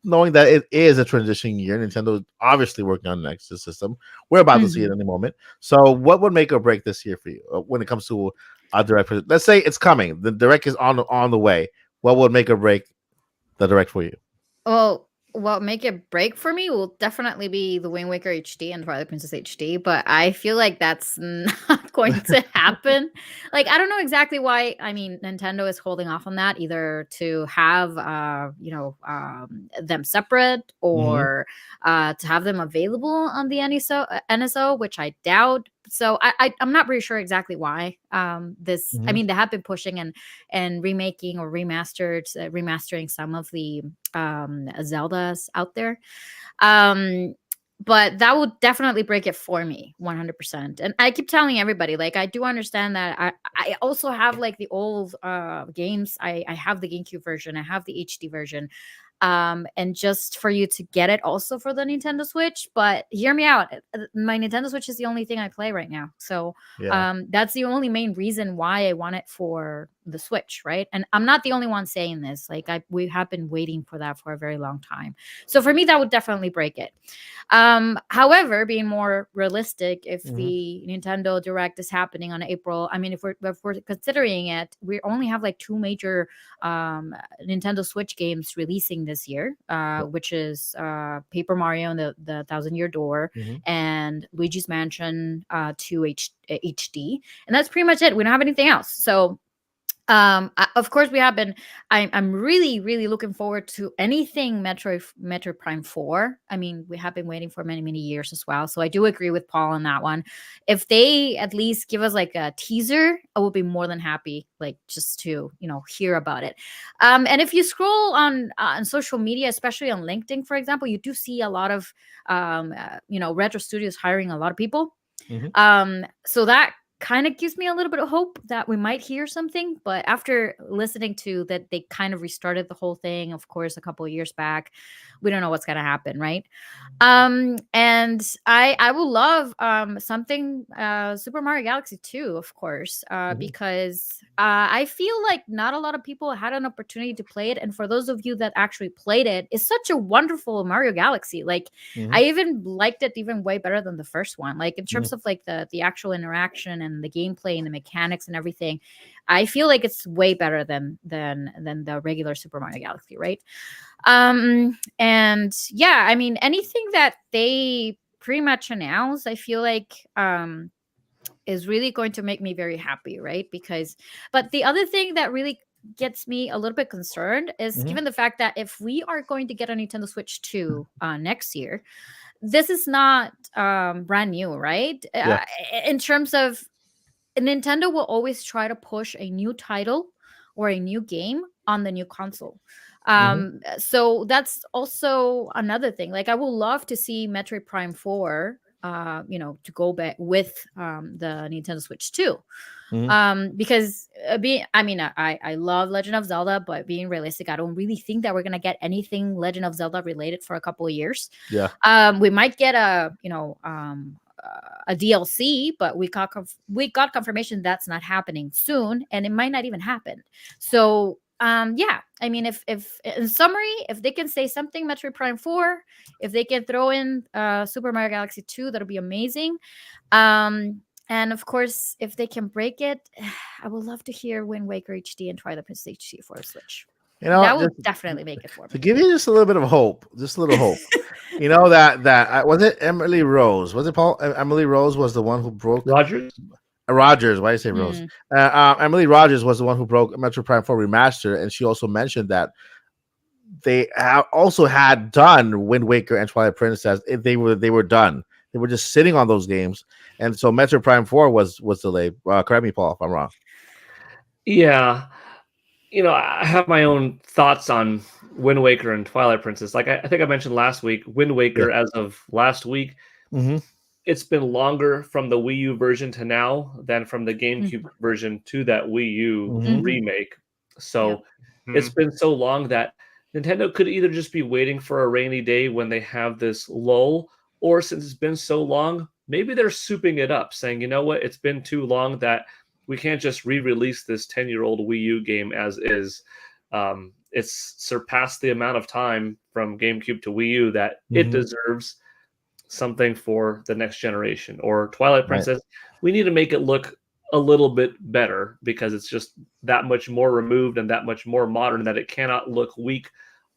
knowing that it is a transition year, Nintendo is obviously working on the next system. We're about to see it in a moment. So, what would make or break this year for you when it comes to a Direct? Let's say it's coming. The Direct is on the way. What would make or break the Direct for you? Well, what make it break for me will definitely be the Wind Waker HD and Twilight Princess HD, but I feel like that's not going to happen. Like, I don't know exactly why. I mean, Nintendo is holding off on that, either to have them separate or to have them available on the NSO, which I doubt. So I'm not really sure exactly why I mean, they have been pushing and remaking or remastering some of the Zeldas out there. But that would definitely break it for me 100%. And I keep telling everybody, like, I do understand that I also have like the old games. I have the GameCube version. I have the HD version. and just for you to get it also for the Nintendo Switch. But hear me out. My Nintendo Switch is the only thing I play right now. So that's the only main reason why I want it for the Switch, right? And I'm not the only one saying this. Like we have been waiting for that for a very long time. So for me, that would definitely break it. However, being more realistic, if the Nintendo Direct is happening on April, I mean, if we're considering it, we only have like 2 major Nintendo Switch games releasing this year, which is Paper Mario and the Thousand Year Door and Luigi's Mansion 2 HD, and that's pretty much it. We don't have anything else. So of course we have been, I'm really looking forward to anything Metroid Prime 4. I mean, we have been waiting for many years as well, so I do agree with Paul on that one. If they at least give us like a teaser, I will be more than happy, like just to hear about it. And if you scroll on social media, especially on LinkedIn, for example, you do see a lot of Retro Studios hiring a lot of people. So that kind of gives me a little bit of hope that we might hear something. But after listening to that, they kind of restarted the whole thing, of course, a couple of years back. We don't know what's going to happen, right? And I will love something Super Mario Galaxy 2, of course, because I feel like not a lot of people had an opportunity to play it. And for those of you that actually played it, it's such a wonderful Mario Galaxy. Like I even liked it even way better than the first one. Like in terms of like the actual interaction and the gameplay and the mechanics and everything, I feel like it's way better than the regular Super Mario Galaxy, right? And yeah, I mean, anything that they pretty much announce, I feel like is really going to make me very happy, right? But the other thing that really gets me a little bit concerned is given the fact that if we are going to get a Nintendo Switch 2 next year, this is not brand new, right? In terms of Nintendo will always try to push a new title or a new game on the new console. So that's also another thing. Like I would love to see Metroid Prime 4 to go back with the Nintendo Switch 2. Because I love Legend of Zelda, but being realistic, I don't really think that we're gonna get anything Legend of Zelda related for a couple of years. We might get a DLC, but we got confirmation that's not happening soon, and it might not even happen. So I mean, if in summary, if they can say something Metroid Prime 4, if they can throw in Super Mario Galaxy 2, that'll be amazing. And of course, if they can break it, I would love to hear Wind Waker HD and Twilight Princess HD for a Switch. That would definitely make it for me. To give you just a little bit of hope, that was it Emily Rose? Was it Paul? Emily Rose was the one who broke Rogers. Why do you say Rose? Emily Rogers was the one who broke Metroid Prime 4 Remaster, and she also mentioned that they also had done Wind Waker and Twilight Princess. They were done. They were just sitting on those games, and so Metroid Prime 4 was delayed. Correct me, Paul, if I'm wrong. Yeah. I have my own thoughts on Wind Waker and Twilight Princess. Like I think I mentioned last week, Wind Waker as of last week, it's been longer from the Wii U version to now than from the GameCube version to that Wii U remake. So it's been so long that Nintendo could either just be waiting for a rainy day when they have this lull, or since it's been so long, maybe they're souping it up, saying, you know what, it's been too long that we can't just re-release this 10-year-old Wii U game as is. It's surpassed the amount of time from GameCube to Wii U that it deserves something for the next generation. Or Twilight Princess, we need to make it look a little bit better because it's just that much more removed and that much more modern that it cannot look weak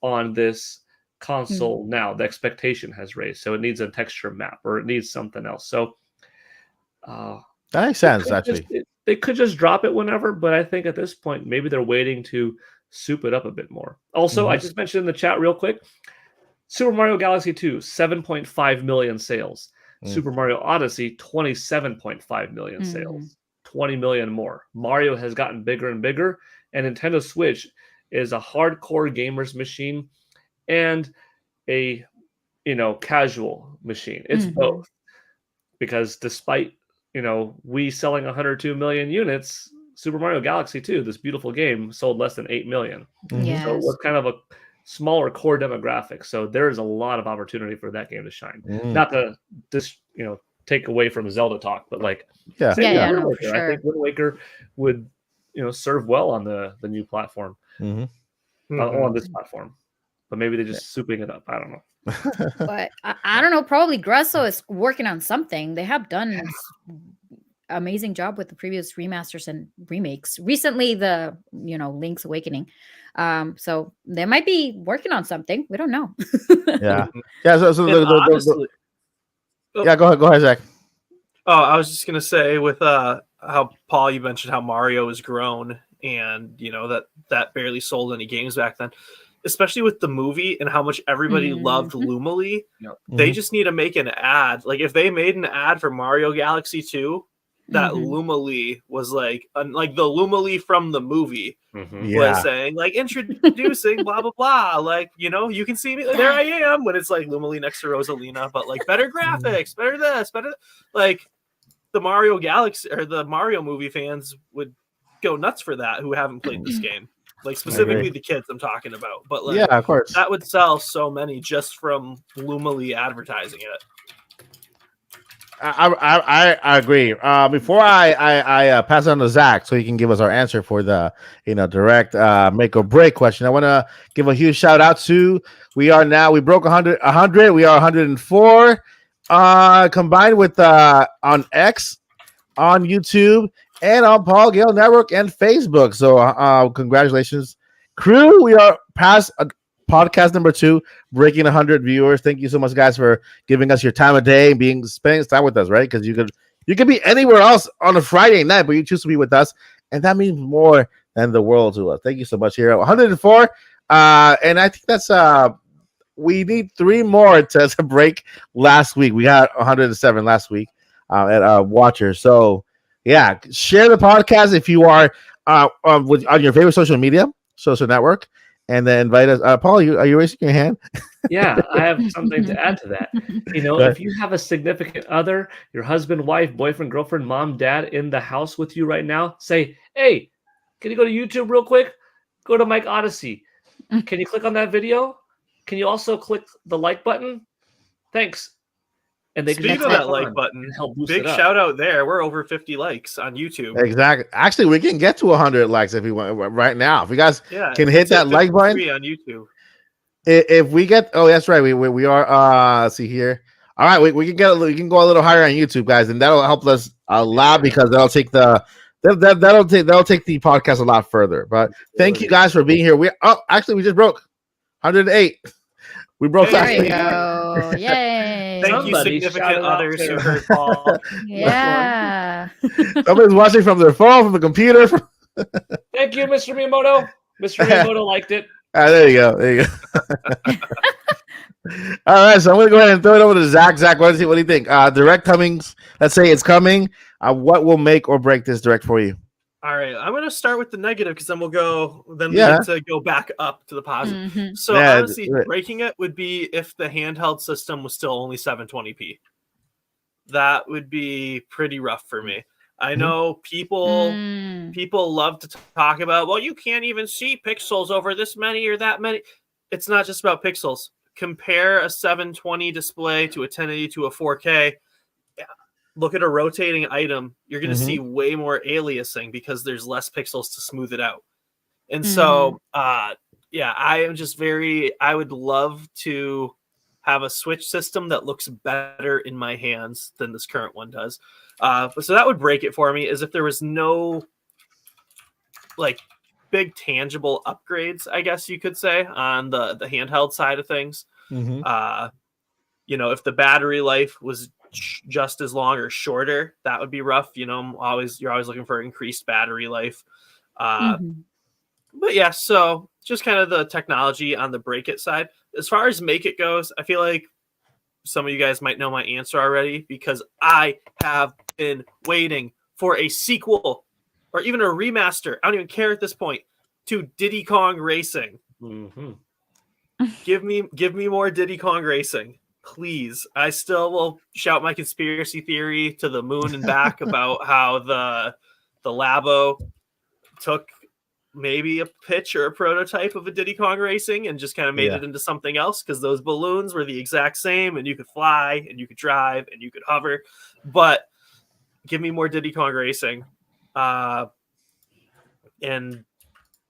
on this console now. The expectation has raised, so it needs a texture map or it needs something else. So that makes sense, actually. They could just drop it whenever, but I think at this point, maybe they're waiting to soup it up a bit more. Also, I just mentioned in the chat real quick, Super Mario Galaxy 2, 7.5 million sales. Super Mario Odyssey, 27.5 million sales. 20 million more. Mario has gotten bigger and bigger, and Nintendo Switch is a hardcore gamer's machine and a casual machine. It's both. Because despite we selling 102 million units, Super Mario Galaxy 2, this beautiful game, sold less than 8 million. Yes. So it was kind of a smaller core demographic. So there's a lot of opportunity for that game to shine. Not to just take away from Zelda talk, but like no, for I sure. think Wind Waker would serve well on the new platform, on this platform. But maybe they're just souping it up. I don't know. But I don't know. Probably Grusso is working on something. They have done amazing job with the previous remasters and remakes. Recently, the Link's Awakening. So they might be working on something. We don't know. Yeah. So yeah, go ahead, Zach. Oh, I was just gonna say with how Paul, you mentioned how Mario has grown, and that barely sold any games back then. Especially with the movie and how much everybody loved Lumily, they just need to make an ad. Like if they made an ad for Mario Galaxy 2, that Lumily was like the Lumily from the movie was saying like introducing blah blah blah. Like you can see me there. I am when it's like Lumily next to Rosalina, but like better graphics, better this, better like the Mario Galaxy or the Mario movie fans would go nuts for that who haven't played this game. Like specifically the kids I'm talking about, but like of course that would sell so many just from Lumily advertising it. I agree. Before I pass on to Zach so he can give us our answer for the direct make or break question, I want to give a huge shout out to we broke 100 we are 104 combined with on X, on YouTube, and on Paul Gale Network and Facebook. So congratulations, crew. We are past podcast number 2, breaking 100 viewers. Thank you so much, guys, for giving us your time of day and spending time with us, right? Because you could be anywhere else on a Friday night, but you choose to be with us, and that means more than the world to us. Thank you so much. Here 104, and I think that's we need 3 more to break last week. We had 107 last week at Watchers. So yeah, share the podcast if you are on your favorite social network, and then invite us. Paul, are you raising your hand? Yeah, I have something to add to that. If you have a significant other, your husband, wife, boyfriend, girlfriend, mom, dad in the house with you right now, say, hey, can you go to YouTube real quick? Go to Mike Odyssey. Can you click on that video? Can you also click the like button? Thanks. And they Speaking of that like button, big shout out there. We're over 50 likes on YouTube. Exactly. Actually, we can get to 100 likes if you want right now. If you guys can hit that like button on YouTube. If we get, that's right. We are. Let's see here. All right, we can we can go a little higher on YouTube, guys, and that'll help us a lot because that'll take the podcast a lot further. But thank you guys for being here. We just broke 108. We broke that. There you go. Yay. Thank you, significant others who heard Paul. Yeah. Somebody's watching from their phone, from the computer. Thank you, Mr. Miyamoto. Mr. Miyamoto liked it. There you go. All right, so I'm going to go ahead and throw it over to Zach. Zach, what do you think? Direct comings, let's say it's coming. What will make or break this direct for you? All right, I'm going to start with the negative because then we need to go back up to the positive. So honestly, breaking it would be if the handheld system was still only 720p. That would be pretty rough for me. I know people love to talk about, well, you can't even see pixels over this many or that many. It's not just about pixels. Compare a 720 display to a 1080 to a 4K. Look at a rotating item. You're going to see way more aliasing because there's less pixels to smooth it out. And so, I am just I would love to have a Switch system that looks better in my hands than this current one does. So that would break it for me, is if there was no like big tangible upgrades, I guess you could say, on the handheld side of things. If the battery life was just as long or shorter, that would be rough. You're always looking for increased battery life. But yeah, so just kind of the technology on the break it side. As far as make it goes, I feel like some of you guys might know my answer already because I have been waiting for a sequel or even a remaster. I don't even care at this point, to Diddy Kong Racing. Give me more Diddy Kong Racing, please. I still will shout my conspiracy theory to the moon and back about how the Labo took maybe a pitch or a prototype of a Diddy Kong Racing and just kind of made it into something else, because those balloons were the exact same and you could fly and you could drive and you could hover. But give me more Diddy Kong Racing, and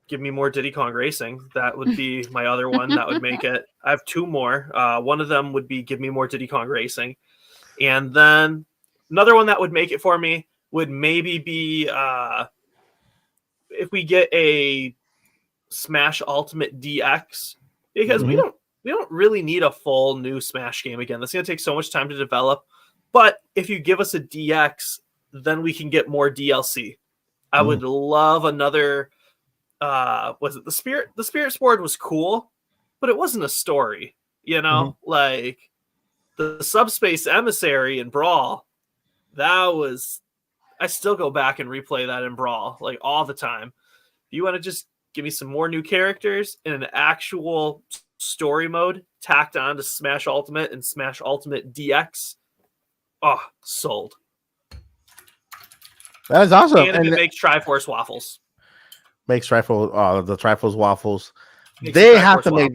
give me more Diddy Kong Racing. That would be my other one. That would make it. I have two more. One of them would be give me more Diddy Kong Racing. And then another one that would make it for me would maybe be if we get a Smash Ultimate DX, because we don't really need a full new Smash game again. That's going to take so much time to develop. But if you give us a DX, then we can get more DLC. I would love another. Was it the Spirit? The Spirit Sport was cool, but it wasn't a story. You know, like the Subspace Emissary in Brawl. That was. I still go back and replay that in Brawl like all the time. If you want to just give me some more new characters in an actual story mode tacked on to Smash Ultimate and Smash Ultimate DX, sold. That is awesome. And it makes Triforce waffles. Makes Triforce, the Triforce waffles. They have to make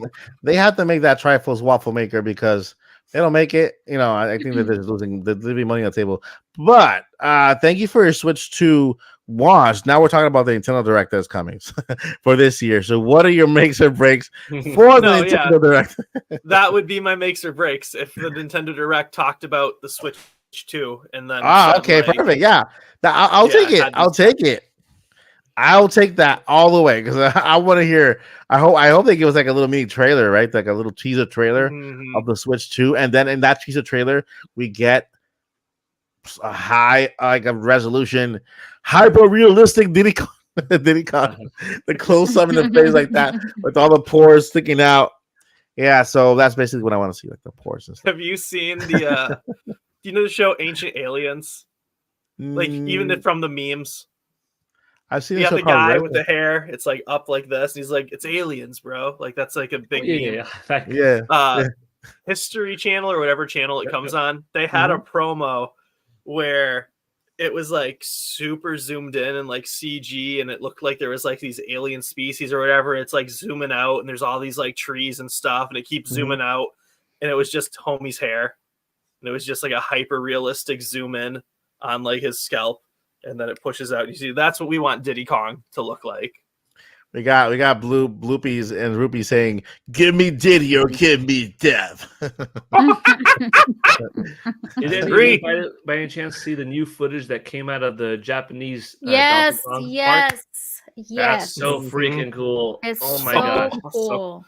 that Triforce waffle maker, because they don't make it. You know, I think that they're leaving money on the table. But thank you for your switch to Wash. Now we're talking about the Nintendo Direct that's coming for this year. So what are your makes or breaks for the Nintendo Direct? That would be my makes or breaks if the Nintendo Direct talked about the Switch 2 and then okay, perfect. Yeah. I'll take it. I'll take it. I'll take that all the way, because I want to hear. I hope they give us like a little mini trailer, right? Like a little teaser trailer of the Switch 2, and then in that teaser trailer we get a high, like a resolution, hyper realistic Diddy Kong, the close up in the face like that with all the pores sticking out. Yeah, so that's basically what I want to see, like the pores and stuff. Have you seen the? Do you know the show Ancient Aliens? Like even from the memes. I've seen the guy with the hair. It's like up like this. And he's like, "It's aliens, bro." Like that's like a big meme. History Channel or whatever channel it comes on. They had a promo where it was like super zoomed in and like CG, and it looked like there was like these alien species or whatever. It's like zooming out, and there's all these like trees and stuff, and it keeps zooming out, and it was just homie's hair, and it was just like a hyper realistic zoom in on like his scalp. And then it pushes out. You see, that's what we want Diddy Kong to look like. We got Bloopies and Rupee saying, "Give me Diddy or give me death." Did you by any chance see the new footage that came out of the Japanese? Yes. That's so freaking cool. It's my gosh, cool.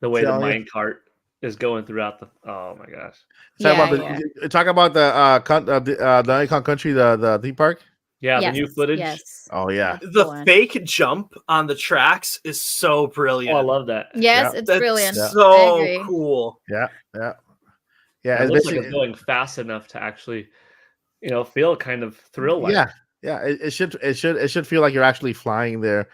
The way the minecart is going throughout the. Oh my gosh. Talk about the Donkey Kong Country, the theme park. Yeah, the new footage. Yes. Oh yeah, the fake jump on the tracks is so brilliant. Oh, I love that. Yes, it's brilliant. So cool. Yeah. It looks like it's going fast enough to actually, feel kind of thrill-like. Yeah, it should feel like you're actually flying there.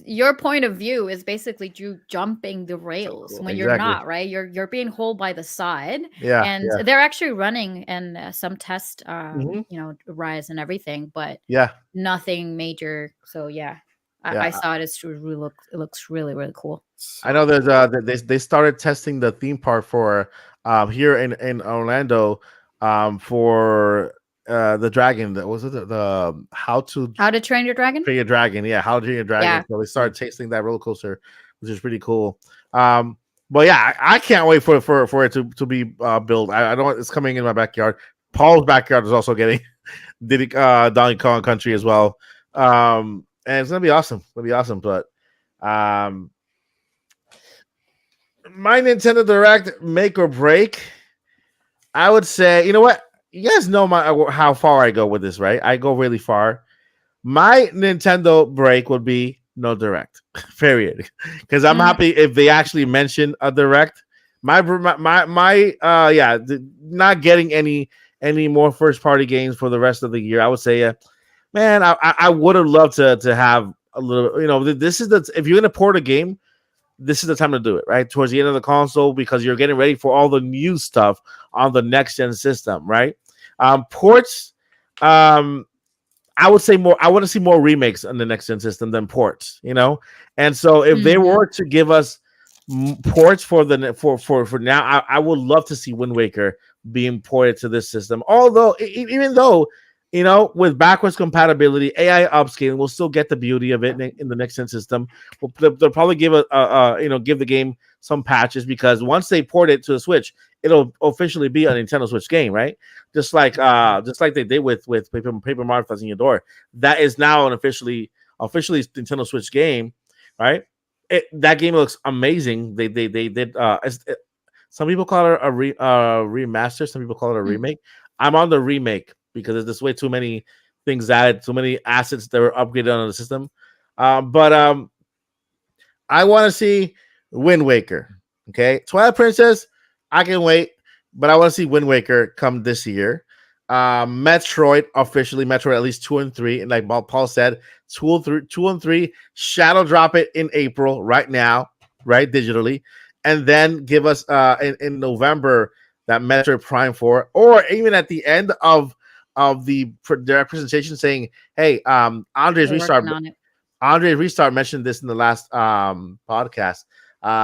Your point of view is basically you jumping the rails when you're not, right? You're being hauled by the side. They're actually running and some test rides and everything, but nothing major. So I saw it. It looks really, really cool. I know there's they started testing the theme park for here in Orlando for the dragon. Was it the How to Train Your Dragon? Train Your Dragon, How to Train Your Dragon. Yeah. So they started tasting that roller coaster, which is pretty cool. But I can't wait for it to be built. I know it's coming in my backyard. Paul's backyard is also getting Donkey Kong Country as well. And it's gonna be awesome. But my Nintendo Direct make or break, I would say, you know what? You guys know how far I go with this, right? I go really far. My Nintendo break would be no Direct, period. Because I'm happy if they actually mention a Direct. Not getting any more first party games for the rest of the year. I would say, man, I would have loved to have a little. This is if you're gonna port a game, this is the time to do it, right? Towards the end of the console, because you're getting ready for all the new stuff on the next gen system, right? Ports, I I would say more. I want to see more remakes on the next gen system than ports. And so if they were to give us ports for now, I would love to see Wind Waker being ported to this system. Although, even though with backwards compatibility, AI upscaling, we'll still get the beauty of it in the next gen system. They'll probably give give the game some patches, because once they port it to the Switch, it'll officially be a Nintendo Switch game, right? Just like they did with Paper Mario Thousand Year Door. That is now an officially Nintendo Switch game, right? That game looks amazing. They did. Some people call it a remaster. Some people call it a remake. I'm on the remake because there's just way too many things added, too many assets that were upgraded on the system. But I want to see Wind Waker. Okay, Twilight Princess, I can wait, but I want to see Wind Waker come this year. Metroid, officially Metroid at least 2 and 3, and like Paul said, 2 and 3, shadow drop it in April right now, right, digitally, and then give us in November that Metroid Prime 4, or even at the end of the direct presentation saying, hey, Andre's Restart mentioned this in the last podcast.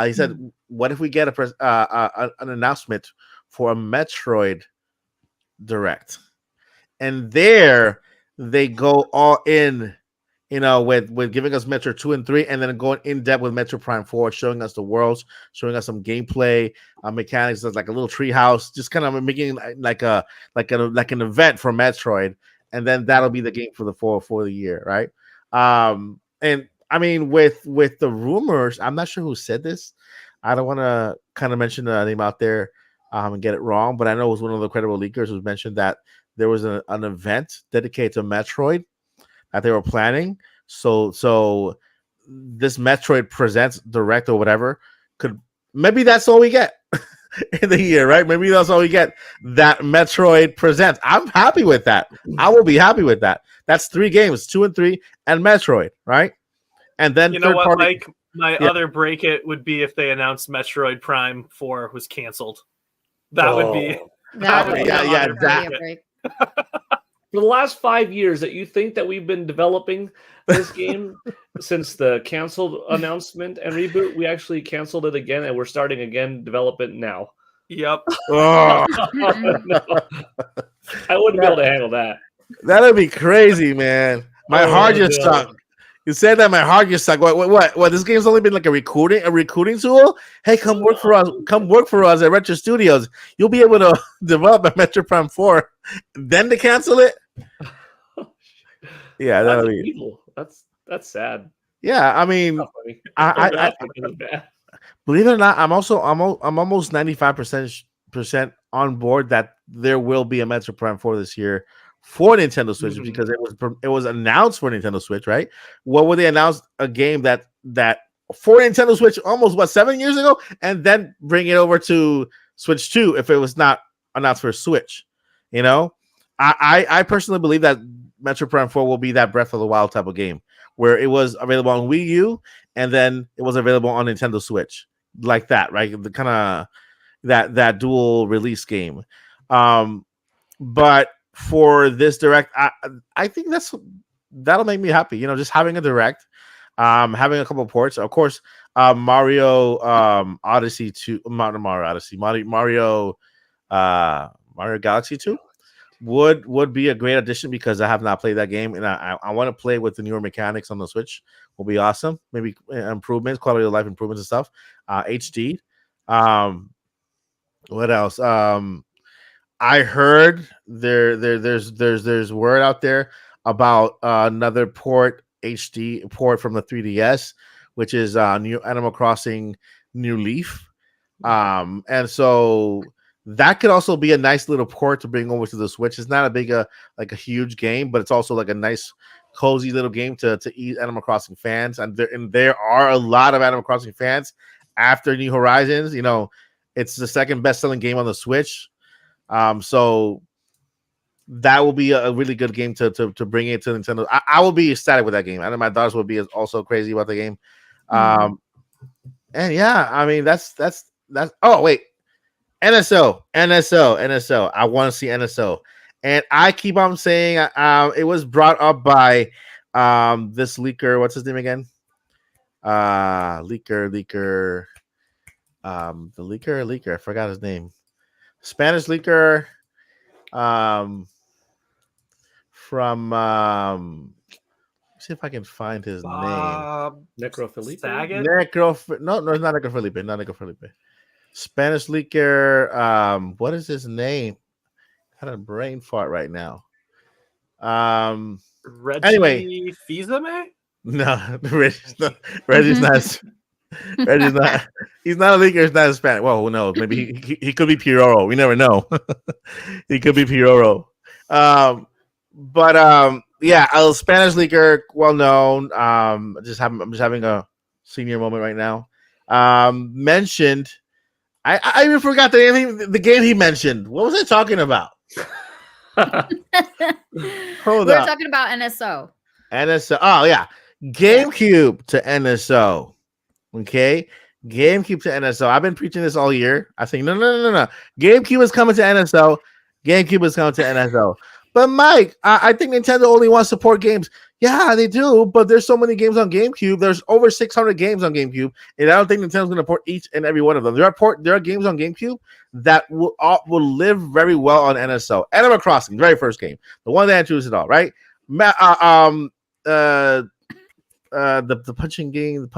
He said, what if we get an announcement for a Metroid Direct? And there they go all in, with giving us Metro 2 and 3, and then going in depth with Metro Prime 4, showing us the worlds, showing us some gameplay mechanics, like a little tree house, just kind of making like an event for Metroid, and then that'll be the game for the year, right? And I mean, with the rumors, I'm not sure who said this. I don't want to kind of mention the name out there and get it wrong, but I know it was one of the credible leakers who mentioned that there was an event dedicated to Metroid that they were planning. So this Metroid Presents Direct or whatever maybe that's all we get in the year, right? Maybe that's all we get. That Metroid Presents. I'm happy with that. I will be happy with that. That's 3 games, 2 and 3, and Metroid, right? And then Mike, my other break it would be if they announced Metroid Prime 4 was canceled. That would be exactly. For the last 5 years that you think that we've been developing this game since the canceled announcement and reboot, we actually canceled it again, and we're starting again development now. Yep. Oh. No. I wouldn't be able to handle that. That'd be crazy, man. My heart just sunk. You said that my heart just sunk. What? This game's only been like a recruiting tool. Hey, come work for us. Come work for us at Retro Studios. You'll be able to develop a Metro Prime 4. Then to cancel it. Yeah, that'll be evil. That's sad. Yeah, I mean, I believe it or not, I'm almost 95% on board that there will be a Metro Prime 4 this year for Nintendo Switch, because it was announced for Nintendo Switch, right? What would they announce a game that for Nintendo Switch almost 7 years ago, and then bring it over to Switch 2 if it was not announced for Switch? I personally believe that Metro Prime 4 will be that Breath of the Wild type of game, where it was available on Wii U and then it was available on Nintendo Switch, like that, right? The kind of that dual release game. But for this Direct, I think that'll make me happy. Just having a Direct, having a couple of ports, of course. Mario Odyssey 2, not Mario Odyssey, Mario Galaxy 2 would be a great addition, because I have not played that game, and I want to play with the newer mechanics on the Switch. Will be awesome. Maybe improvements, quality of life improvements and stuff. HD. What else? I heard there's word out there about another HD port from the 3DS, which is new Animal Crossing New Leaf. And so that could also be a nice little port to bring over to the Switch. It's not a big like a huge game, but it's also like a nice cozy little game to ease Animal Crossing fans. And there are a lot of Animal Crossing fans after New Horizons. It's the second best-selling game on the Switch. So that will be a really good game to bring it to Nintendo. I will be ecstatic with that game. I know my daughters will be also crazy about the game. And yeah, I mean that's. Oh wait, NSO. I want to see NSO, And I keep on saying it was brought up by this leaker. What's his name again? Leaker. The leaker. I forgot his name. Spanish leaker. From see if I can find his name. Necrofelipe. No, it's not Necrofelipe. Not Necrofelipe. Spanish leaker. What is his name? Had a brain fart right now. Reggie Fils-Aimé? No, Reggie's not. Reggie's not. He's not a leaker. He's not Hispanic. Well, who knows? Maybe he could be Piroro. We never know. He could be Piroro. But yeah, a Spanish leaker, well known. I'm just having a senior moment right now. Mentioned. I even forgot the game he mentioned. What was I talking about? We're talking about NSO. NSO. Oh yeah, GameCube to NSO. Okay, GameCube to NSO. I've been preaching this all year. I think no. GameCube is coming to NSO. GameCube is coming to NSO. But Mike, I think Nintendo only wants to support games. Yeah, they do, but there's so many games on GameCube. There's over 600 games on GameCube, and I don't think Nintendo's going to port each and every one of them. There are games on GameCube that will live very well on NSO. Animal Crossing, very first game, the one that introduced it all, right? The punching game.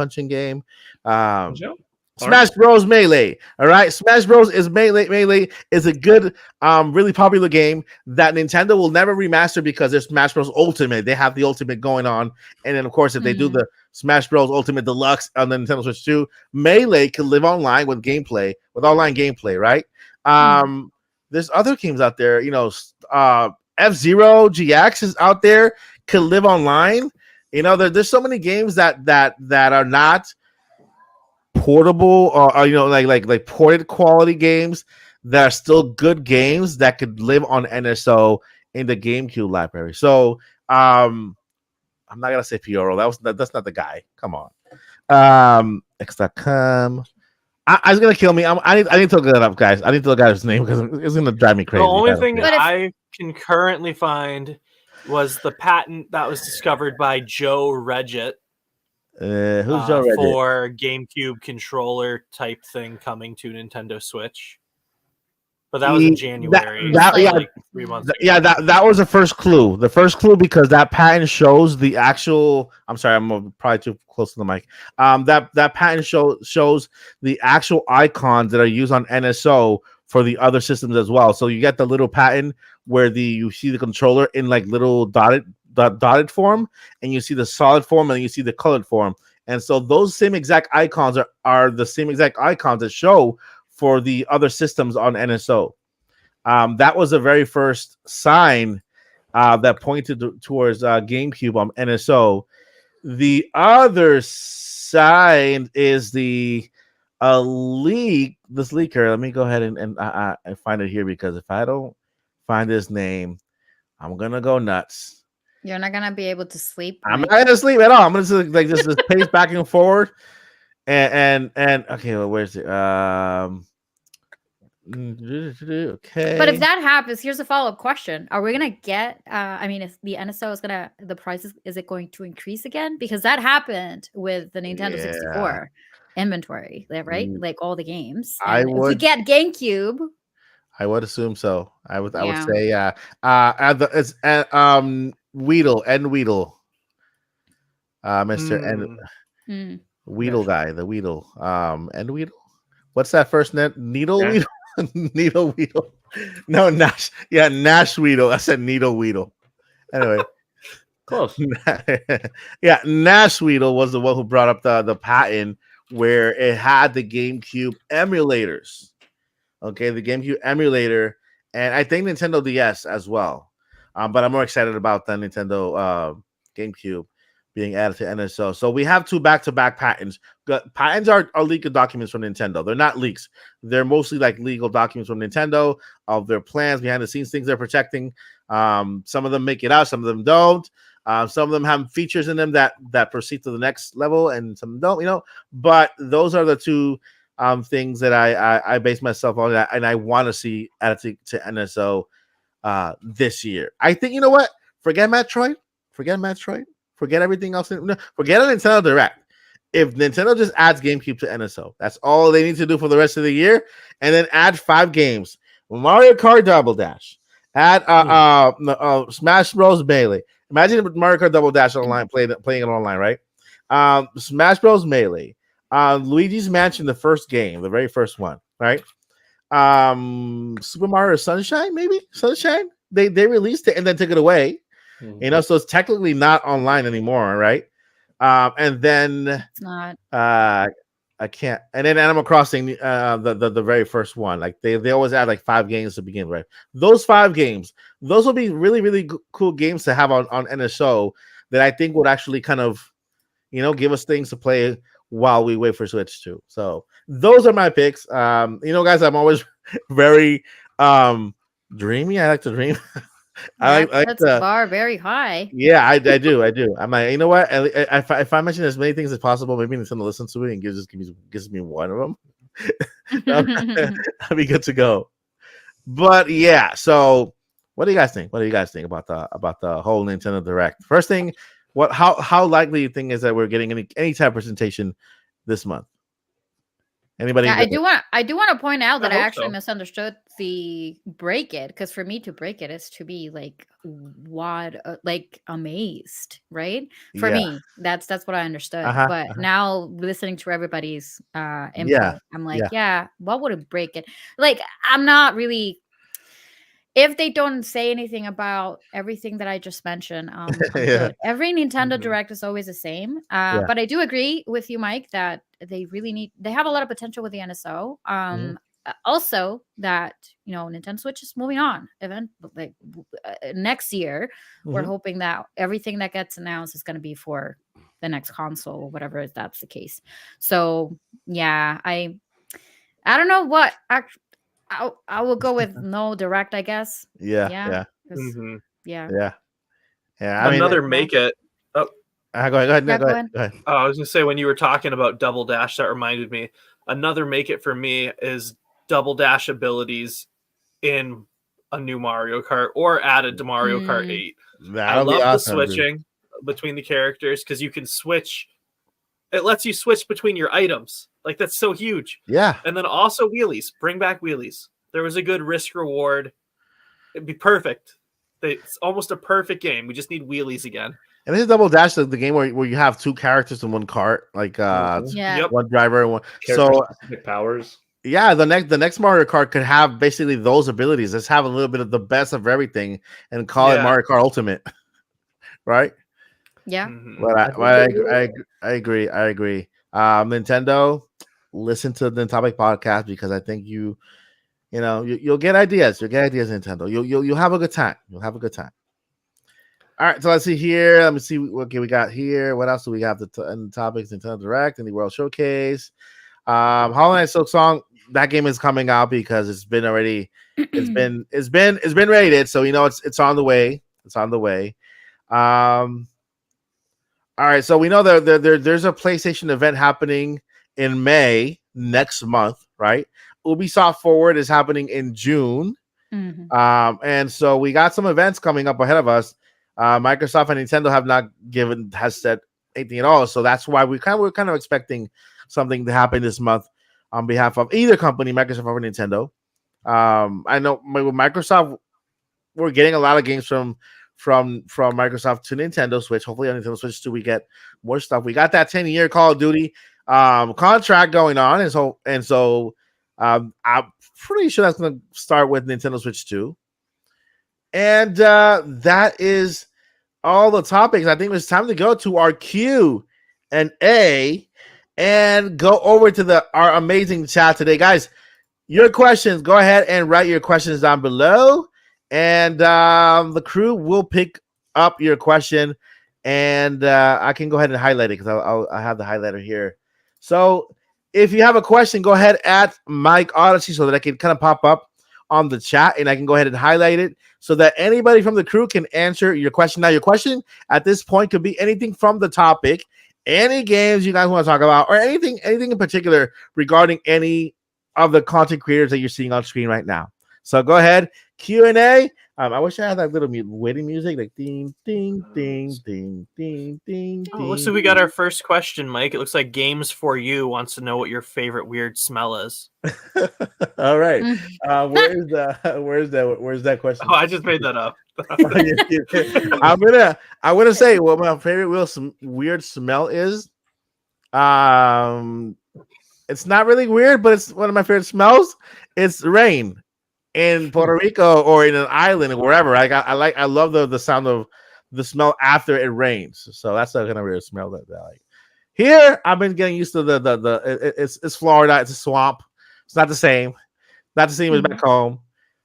Smash Bros. Melee. All right. Smash Bros. is Melee. Melee is a good, really popular game that Nintendo will never remaster because there's Smash Bros. Ultimate. They have the Ultimate going on. And then, of course, if they do the Smash Bros. Ultimate Deluxe on the Nintendo Switch 2, Melee can live online with gameplay, with online gameplay, right? There's other games out there, F-Zero GX is out there, can live online. There's so many games that are not portable or like ported quality games that are still good games that could live on NSO in the GameCube library. So I'm not gonna say Pioro. That's not the guy. Come on. X.com. I was gonna kill me. I need to look that up, guys. I need to look at his name because it's gonna drive me crazy. The only thing that I can currently find was the patent that was discovered by Joe Reggett. Who's Joe Reggett? For GameCube controller type thing coming to Nintendo Switch. But that was in January. 3 months ago. Yeah, that was the first clue. The first clue because that patent shows the actual. I'm sorry, I'm probably too close to the mic. That patent shows the actual icons that are used on NSO for the other systems as well. So you get the little patent where you see the controller in like little dotted form, and you see the solid form, and you see the colored form. And so those same exact icons are the same exact icons that show for the other systems on NSO. That was the very first sign that pointed towards GameCube on NSO. The other sign is the this leaker. Let me go ahead and find it here, because if I don't find his name, I'm gonna go nuts. You're not gonna be able to sleep. I'm not gonna sleep at all. I'm gonna just pace back and forward. And okay, well, where's it? Okay. But if that happens, here's a follow-up question: are we gonna get? If the NSO is the price is it going to increase again? Because that happened with the Nintendo 64 inventory, right? Like all the games. If we get GameCube, I would assume so. I would say yeah. It's Weedle, Mr. N. Weedle guy, the Weedle. And Weedle. What's that first net? Needle Weedle? Needle Weedle. No, Nash. Yeah, Nash Weedle. I said Needle Weedle. Anyway. Close. Yeah, Nash Weedle was the one who brought up the patent where it had the GameCube emulators. Okay, the GameCube emulator, and I think Nintendo DS as well. But I'm more excited about the Nintendo GameCube being added to NSO. So we have two back-to-back patents. Patents are legal documents from Nintendo. They're not leaks. They're mostly like legal documents from Nintendo of their plans, behind the scenes, things they're protecting. Some of them make it out, some of them don't. Some of them have features in them that proceed to the next level, and some don't, But those are the two things that I base myself on, and I want to see added to NSO this year. I think, you know what? Forget Metroid. Forget everything else. Forget a Nintendo Direct. If Nintendo just adds GameCube to NSO, that's all they need to do for the rest of the year, and then add 5 games: Mario Kart Double Dash, add Smash Bros. Melee. Imagine Mario Kart Double Dash online, playing it online, right? Smash Bros. Melee, Luigi's Mansion, the first game, the very first one, right? Super Mario Sunshine, maybe Sunshine. They released it and then took it away. You know, so it's technically not online anymore, right? And then it's not. I can't. And then Animal Crossing, the very first one. Like they always add like 5 games to begin with. Those 5 games, those will be really, really cool games to have on NSO that I think would actually kind of, you know, give us things to play while we wait for Switch 2. So those are my picks. You know, guys, I'm always very dreamy. I like to dream. I like the bar very high. Yeah, I do. I'm like, you know what? If I mention as many things as possible, maybe Nintendo listens to it and gives me one of them. I'll be good to go. But yeah, so what do you guys think? What do you guys think about the whole Nintendo Direct? First thing, how likely you think is that we're getting any type of presentation this month? Anybody? Yeah, I do want to point out that I actually misunderstood the break it, because for me to break it is to be like like amazed, right? For me, that's what I understood. But now listening to everybody's input, I'm like, what would it break it? Like, I'm not really. If they don't say anything about everything that I just mentioned, every Nintendo Direct is always the same. But I do agree with you, Mike, that they have a lot of potential with the NSO. Also, that, you know, Nintendo Switch is moving on. Next year, we're hoping that everything that gets announced is going to be for the next console, or whatever, if that's the case. So yeah, I don't know what. I will go with no Direct, I guess. Yeah. Another make it. Go ahead. No, go ahead. Oh, I was gonna say, when you were talking about Double Dash, that reminded me. Another make it for me is Double Dash abilities in a new Mario Kart, or added to Mario Kart 8. I love the switching between the characters, because you can switch. It lets you switch between your items. Like, that's so huge. Yeah. And then also wheelies. Bring back wheelies. There was a good risk reward. It'd be perfect. It's almost a perfect game. We just need wheelies again. And this is Double Dash, the game where you have 2 characters in one cart, like one driver and one. So powers. Yeah, the next Mario Kart could have basically those abilities. Let's have a little bit of the best of everything and call it Mario Kart Ultimate, right? Yeah. But I agree. Nintendo, listen to the Topic podcast, because I think you'll get ideas. You'll get ideas, Nintendo. You'll have a good time. All right, so let's see here. Let me see what we got here. What else do we have? The topics: Nintendo Direct, Indie World Showcase, Hollow Knight Silk Song. That game is coming out because it's been rated, so you know it's on the way. All right, so we know there's a PlayStation event happening in May next month, right? Ubisoft Forward is happening in June, and so we got some events coming up ahead of us. Microsoft and Nintendo have not said anything at all, so that's why we're kind of expecting something to happen this month on behalf of either company, Microsoft or Nintendo. I know with Microsoft, we're getting a lot of games from Microsoft to Nintendo Switch. Hopefully on Nintendo Switch 2 we get more stuff. We got that 10-year Call of Duty contract going on, and so I'm pretty sure that's going to start with Nintendo Switch 2. And that is all the topics. I think it's time to go to our Q&A and go over to our amazing chat today, guys. Your questions, go ahead and write your questions down below, and the crew will pick up your question, and I can go ahead and highlight it, because I have the highlighter here. So if you have a question, go ahead at Mike Odyssey so that I can kind of pop up on the chat, and I can go ahead and highlight it so that anybody from the crew can answer your question. Now, your question at this point could be anything from the topic, any games you guys want to talk about, or anything in particular regarding any of the content creators that you're seeing on screen right now. So go ahead, Q&A. I wish I had that little waiting music, like ding, ding, ding, ding, ding, ding. Oh, looks like we got our first question, Mike. It looks like Games for You wants to know what your favorite weird smell is. All right, where's that question? Oh, I just made that up. I'm gonna say what my favorite weird smell is. It's not really weird, but it's one of my favorite smells. It's rain in Puerto Rico or in an island or wherever. I love the sound of the smell after it rains. So that's the kind of weird smell that I like. Here, I've been getting used to it's Florida. It's a swamp. It's not the same. Not the same as back home.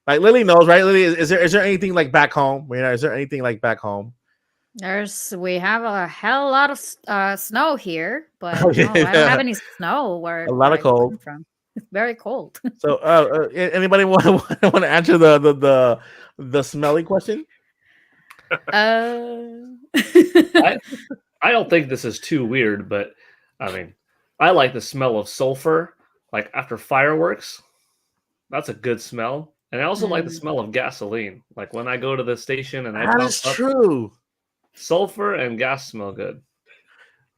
Like Lily knows, right? Lily, is there anything like back home? Is there anything like back home? We have a hell lot of snow here, but Oh, yeah. no, I don't have any snow where A lot of where I come cold. from. It's very cold. So, anybody want to answer the smelly question? I don't think this is too weird, but I mean, I like the smell of sulfur, like after fireworks. That's a good smell. And I also like the smell of gasoline. Like when I go to the station and I That is true. Sulfur and gas smell good.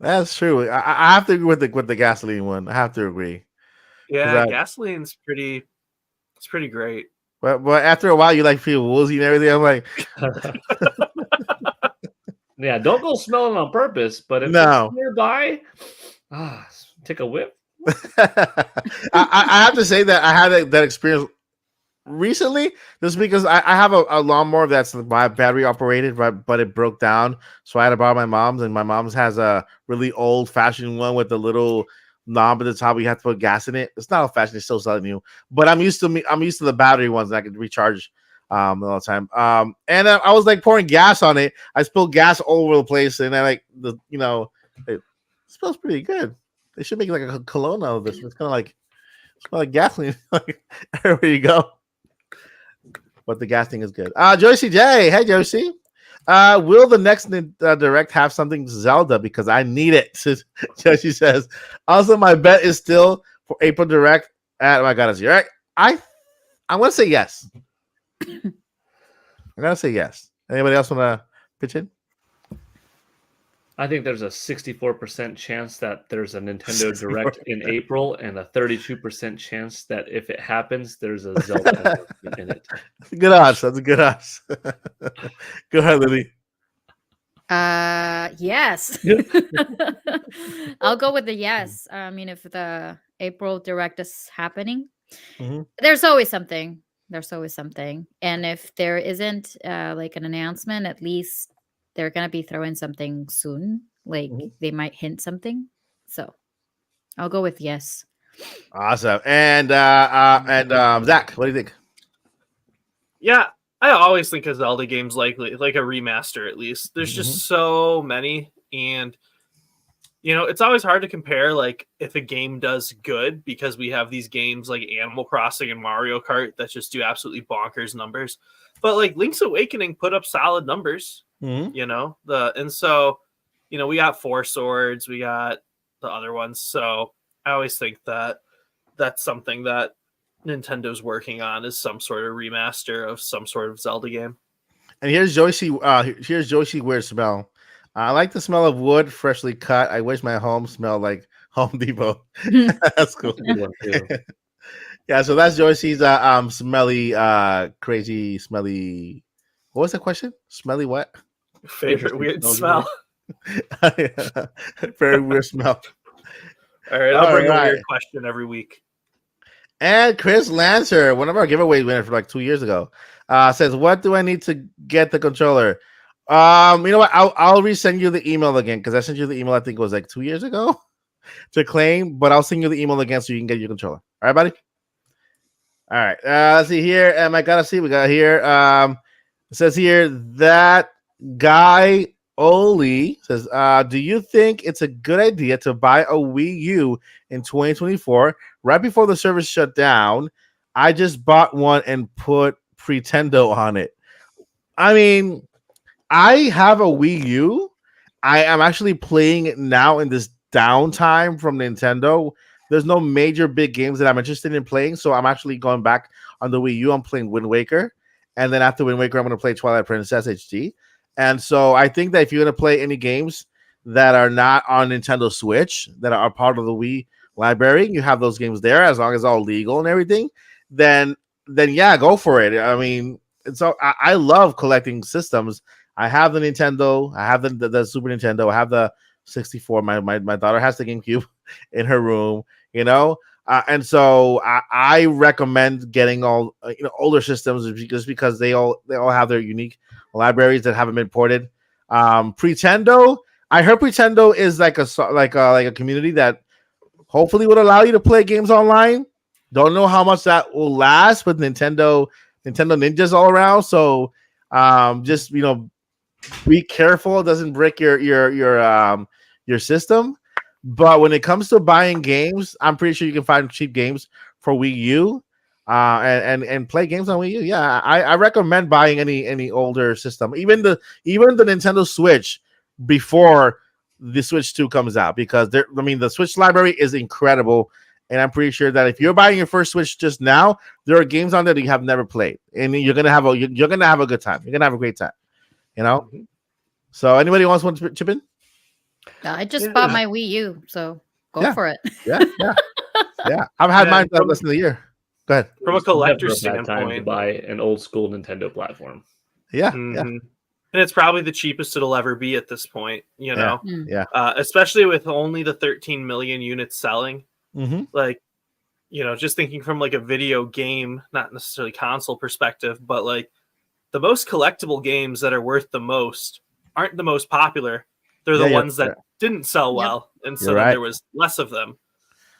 That's true. I have to agree with the gasoline one. I have to agree. Yeah, gasoline's pretty. It's pretty great. But after a while, you like feel woozy and everything. I'm like, yeah, don't go smelling on purpose. But if No. it's nearby, take a whip. I have to say that I had that experience recently, just because I have a lawnmower that's battery operated, but it broke down, so I had to borrow my mom's, and my mom's has a really old fashioned one with a little knob at the top. We have to put gas in it. It's not old fashioned; it's still selling new. But I'm used to the battery ones that I can recharge all the time. And I was like pouring gas on it. I spilled gas all over the place, and it smells pretty good. They should make like a cologne out of this. It's kind of like gasoline. Like everywhere you go. But the gas thing is good. Joycey J. Hey, Joycey. Will the next Direct have something Zelda? Because I need it. Joycey says. Also, my bet is still for April Direct. Oh my God, it's right. I'm going to say yes. I'm going to say yes. Anybody else want to pitch in? I think there's a 64% chance that there's a Nintendo Direct in April, and a 32% chance that if it happens, there's a Zelda in it. Good odds. That's a good odds. Go ahead, Lily. Yes. I'll go with the yes. I mean, if the April Direct is happening, there's always something. And if there isn't like an announcement, at least they're going to be throwing something soon. Like they might hint something. So I'll go with yes. Awesome. And Zach, what do you think? Yeah, I always think a Zelda game's likely like a remaster at least. There's just so many, and it's always hard to compare like if a game does good, because we have these games like Animal Crossing and Mario Kart that just do absolutely bonkers numbers. But like Link's Awakening put up solid numbers. And so we got Four Swords, we got the other ones. So I always think that that's something that Nintendo's working on, is some sort of remaster of some sort of Zelda game. And here's Joycey. Here's Joycey weird smell. I like the smell of wood freshly cut. I wish my home smelled like Home Depot. That's cool. Yeah, so that's Joycey's smelly, crazy, smelly. What was the question? Smelly what? Favorite weird smell. Very weird smell. All right, I'll bring a weird question every week. And Chris Lancer, one of our giveaway winners for like 2 years ago, says, "What do I need to get the controller?" You know what? I'll resend you the email again, because I sent you the email, I think it was like 2 years ago, to claim. But I'll send you the email again so you can get your controller. All right, buddy. All right. Let's see here. We got here. It says here that Guy Oli says, do you think it's a good idea to buy a Wii U in 2024 right before the service shut down? I just bought one and put Pretendo on it. I mean, I have a Wii U. I am actually playing it now in this downtime from Nintendo. There's no major big games that I'm interested in playing, so I'm actually going back on the Wii U. I'm playing Wind Waker, and then after Wind Waker, I'm going to play Twilight Princess HD. And so I think that if you're going to play any games that are not on Nintendo Switch, that are part of the Wii library, you have those games there as long as all legal and everything, then yeah, go for it. I mean, I love collecting systems. I have the Nintendo, I have the Super Nintendo, I have the 64. My daughter has the GameCube in her room, and so I recommend getting all older systems just because they all have their unique libraries that haven't been ported. Pretendo, I heard Pretendo is like a community that hopefully would allow you to play games online. Don't know how much that will last with Nintendo ninjas all around. So just be careful it doesn't break your system. But when it comes to buying games, I'm pretty sure you can find cheap games for Wii U and play games on Wii U. Yeah, I recommend buying any older system, even the Nintendo Switch before the Switch 2 comes out, because the Switch library is incredible. And I'm pretty sure that if you're buying your first Switch just now, there are games on there that you have never played, and you're gonna have a good time. You're gonna have a great time, Mm-hmm. So anybody wants to chip in? I just bought my Wii U, so go for it. Yeah. I've had mine for less than a year. Go ahead. From a collector's Never a bad time to standpoint, buy an old school Nintendo platform. Yeah. and it's probably the cheapest it'll ever be at this point. Yeah. Especially with only the 13 million units selling. Mm-hmm. Like, just thinking from like a video game, not necessarily console perspective, but like the most collectible games that are worth the most aren't the most popular. They're the ones that didn't sell well. And so then there was less of them.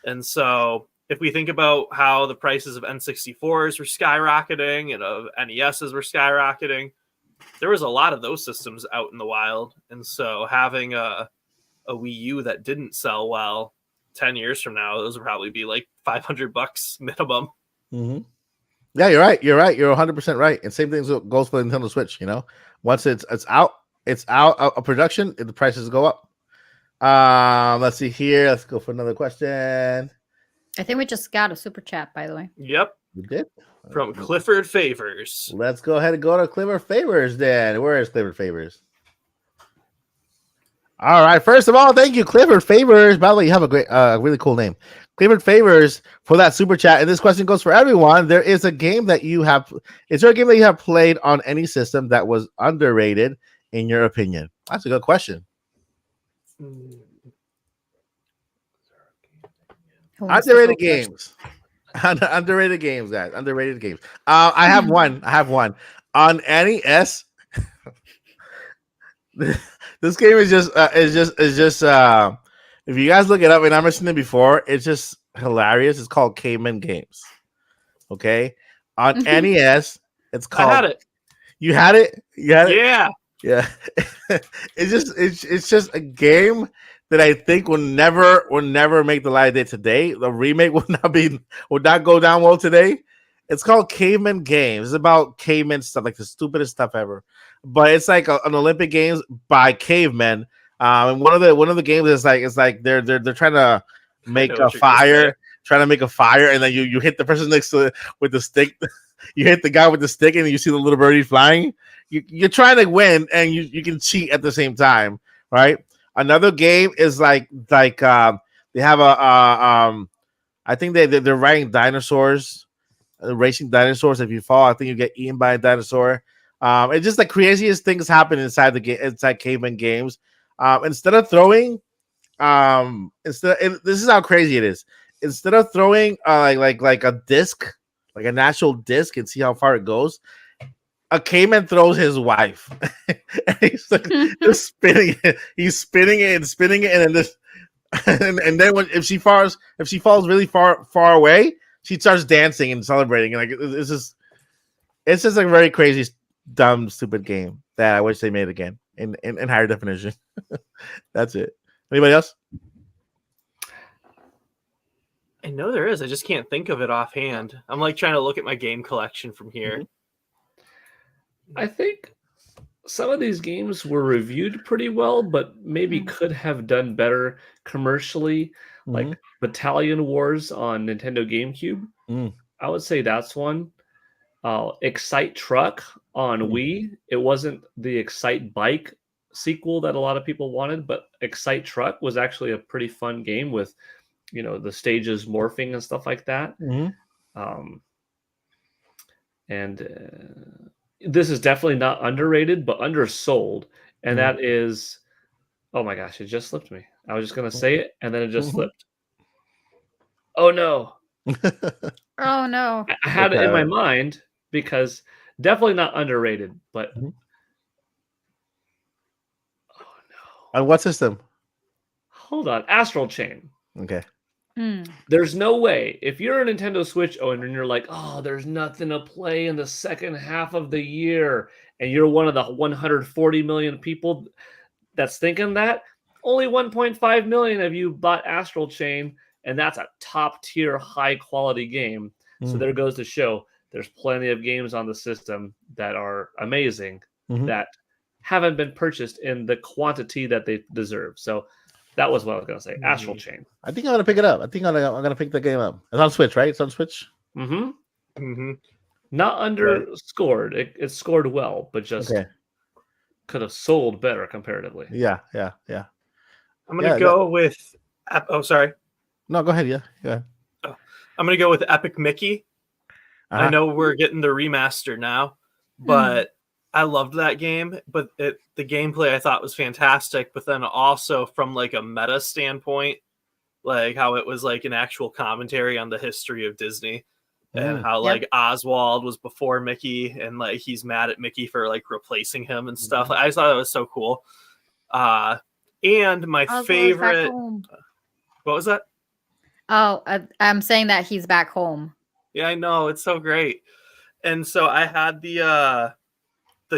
And so if we think about how the prices of N64s were skyrocketing and of NESs were skyrocketing, there was a lot of those systems out in the wild. And so having a Wii U that didn't sell well 10 years from now, those would probably be like $500 minimum. Mm-hmm. Yeah, you're right. You're 100% right. And same thing goes for the Nintendo Switch. Once it's out of production, the prices go up. Let's see here. Let's go for another question. I think we just got a super chat, by the way. Yep. We did. From Clifford Favors. Let's go ahead and go to Clifford Favors then. Where is Clifford Favors? All right. First of all, thank you, Clifford Favors. By the way, you have a great, really cool name. Clifford Favors for that super chat. And this question goes for everyone. There is a game that you have. Is there a game that you have played on any system that was underrated, in your opinion? That's a good question. Underrated games. Underrated games, guys. Underrated games. I have one. On NES. This game is just if you guys look it up, and I mentioned it before, it's just hilarious. It's called Caveman Games. Okay, on NES, it's called. I had it. You had it. Yeah. Yeah. it's just a game that I think will never make the light of day today. The remake would not go down well today. It's called Caveman Games. It's about caveman stuff, like the stupidest stuff ever. But it's like an Olympic Games by cavemen. And one of the games is like they're trying to make a fire, and then you hit the person next to it with the stick. You hit the guy with the stick, and you see the little birdie flying. You're trying to win, and you can cheat at the same time, right? Another game is like they have I think they're riding dinosaurs, racing dinosaurs. If you fall, I think you get eaten by a dinosaur. It's just the craziest things happen inside the game, inside Caveman Games. Instead of throwing, this is how crazy it is. Instead of throwing like a disc, like a natural disc, and see how far it goes, a caveman throws his wife. And he's like just spinning it. He's spinning it, and then and then if she falls really far away, she starts dancing and celebrating. And like it's just a very crazy, dumb, stupid game that I wish they made again in higher definition. That's it. Anybody else? I know there is. I just can't think of it offhand. I'm like trying to look at my game collection from here. I think some of these games were reviewed pretty well, but maybe could have done better commercially, like Battalion Wars on Nintendo GameCube. I would say that's one. Excite Truck on Wii. It wasn't the Excite Bike sequel that a lot of people wanted, but Excite Truck was actually a pretty fun game with, the stages morphing and stuff like that. And this is definitely not underrated, but undersold. And that is, oh my gosh, it just slipped me. I was just going to say it, and then it just slipped. Oh no. Oh no. I had it in my mind because definitely not underrated, but oh no. On what system? Hold on. Astral Chain. Okay. There's no way if you're a Nintendo Switch owner and you're like, oh, there's nothing to play in the second half of the year, and you're one of the 140 million people that's thinking that, only 1.5 million of you bought Astral Chain, and that's a top tier, high quality game. So there goes to show there's plenty of games on the system that are amazing that haven't been purchased in the quantity that they deserve. So that was what I was going to say. Astral Chain. I think I'm going to pick it up. I think I'm going to pick the game up. It's on Switch, right? It's on Switch? Not underscored. It scored well, but just could have sold better comparatively. Yeah. I'm going to go with... Oh, sorry. No, go ahead. Yeah. Go ahead. Oh, I'm going to go with Epic Mickey. I know we're getting the remaster now, but I loved that game. But the gameplay I thought was fantastic. But then also from like a meta standpoint, like how it was like an actual commentary on the history of Disney and how like Oswald was before Mickey and like he's mad at Mickey for like replacing him and stuff. I just thought it was so cool. And my favorite, what was that? Oh, I'm saying that he's back home. Yeah, I know. It's so great. And so I had the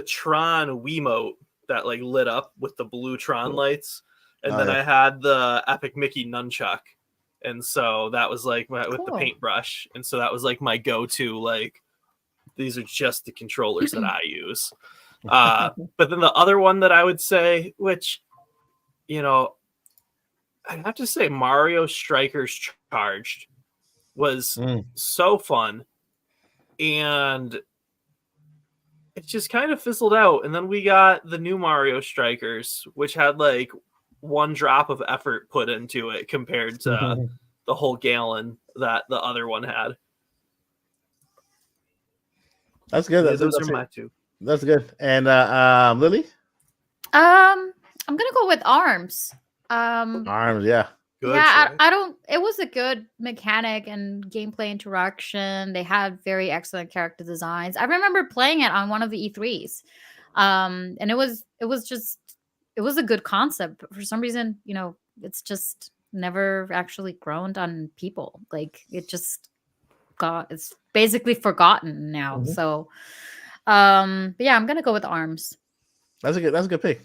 Tron Wiimote that like lit up with the blue Tron lights. And then I had the Epic Mickey nunchuck. And so that was like with the paintbrush. And so that was like my go-to, like, these are just the controllers that I use. But then the other one that I would say, which, I'd have to say Mario Strikers Charged was so fun. And it just kind of fizzled out. And then we got the new Mario Strikers, which had like one drop of effort put into it compared to the whole gallon that the other one had. That's good. Those are my two. That's good. And Lily? I'm gonna go with Arms. Arms, yeah. Good yeah, I don't. It was a good mechanic and gameplay interaction. They had very excellent character designs. I remember playing it on one of the E3s, and it was a good concept. But for some reason, it's just never actually grown on people. Like it's basically forgotten now. So, but yeah, I'm gonna go with Arms. That's a good pick.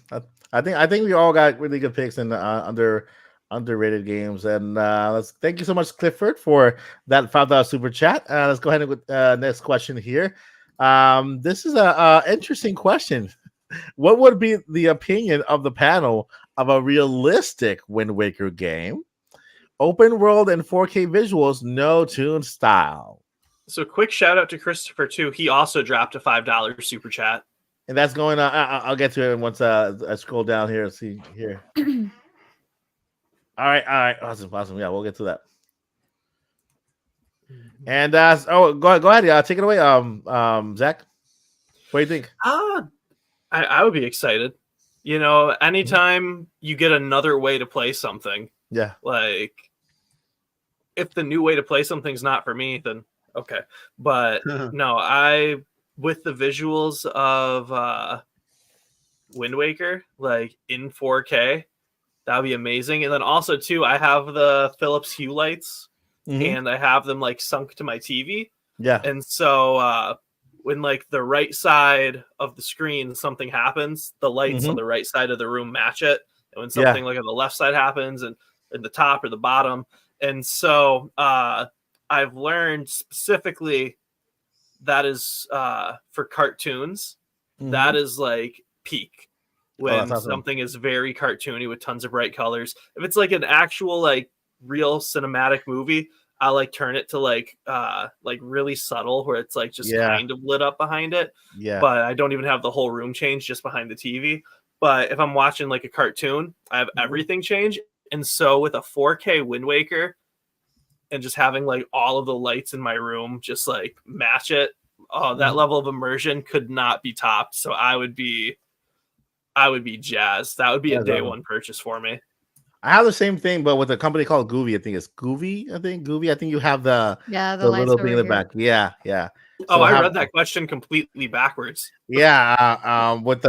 I think we all got really good picks in the underrated games. And let's thank you so much, Clifford, for that $5 super chat. Let's go ahead with next question here. This is a interesting question. What would be the opinion of the panel of a realistic Wind Waker game? Open world and 4K visuals, no tune style. So quick shout out to Christopher too. He also dropped a $5 super chat. And that's going on. I'll get to it once I scroll down here and see here. All right. Awesome. Yeah, we'll get to that. And go ahead. Yeah, take it away. Zach, what do you think? I would be excited. Anytime you get another way to play something. Yeah. Like, if the new way to play something's not for me, then okay. But no, with the visuals of Wind Waker, like in 4K, that would be amazing. And then also too, I have the Philips Hue lights and I have them like sunk to my TV. Yeah. And so when like the right side of the screen, something happens, the lights on the right side of the room match it. And when something like on the left side happens and in the top or the bottom. And so I've learned specifically that is for cartoons. That is like peak when something is very cartoony with tons of bright colors. If it's like an actual like real cinematic movie, I'll like turn it to like really subtle where it's like just kind of lit up behind it. Yeah. But I don't even have the whole room change just behind the TV. But if I'm watching like a cartoon, I have everything change. And so with a 4K Wind Waker and just having like all of the lights in my room just like match it, that level of immersion could not be topped. So I would be jazzed. That would be a day one purchase for me. I have the same thing, but with a company called Goovy. I think it's Goovy. I think you have the little thing in the back. Yeah. So I read that question completely backwards. Yeah, with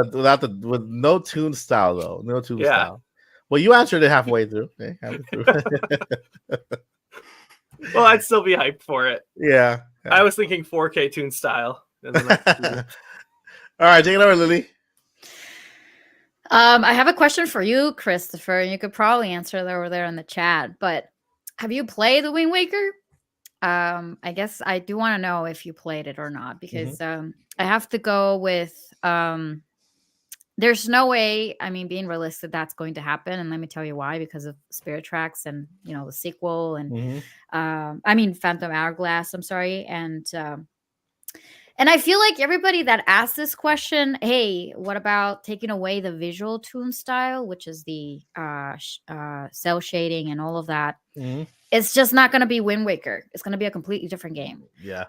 no tune style though. No tune style. Well, you answered it halfway through. Okay, well, I'd still be hyped for it. Yeah. I was thinking 4K tune style. All right, take it over, Lily. I have a question for you, Christopher. You could probably answer that over there in the chat. But have you played the Wind Waker? I guess I do want to know if you played it or not, because I have to go with there's no way, I mean, being realistic, that's going to happen. And let me tell you why, because of Spirit Tracks and, you know, the sequel and I mean, Phantom Hourglass, I'm sorry. And I feel like everybody that asked this question, hey, what about taking away the visual tune style, which is the cell shading and all of that? It's just not going to be Wind Waker. It's going to be a completely different game. Yeah.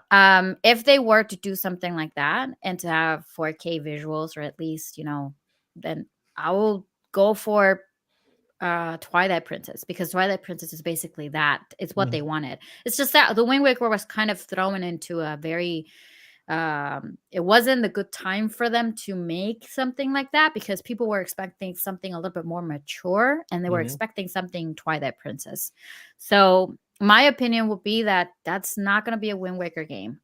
If they were to do something like that and to have 4K visuals, or at least, you know, then I will go for Twilight Princess, because Twilight Princess is basically that. It's what they wanted. It's just that the Wind Waker was kind of thrown into a very it wasn't a good time for them to make something like that, because people were expecting something a little bit more mature, and they were expecting something Twilight Princess. So my opinion would be that that's not going to be a Wind Waker game.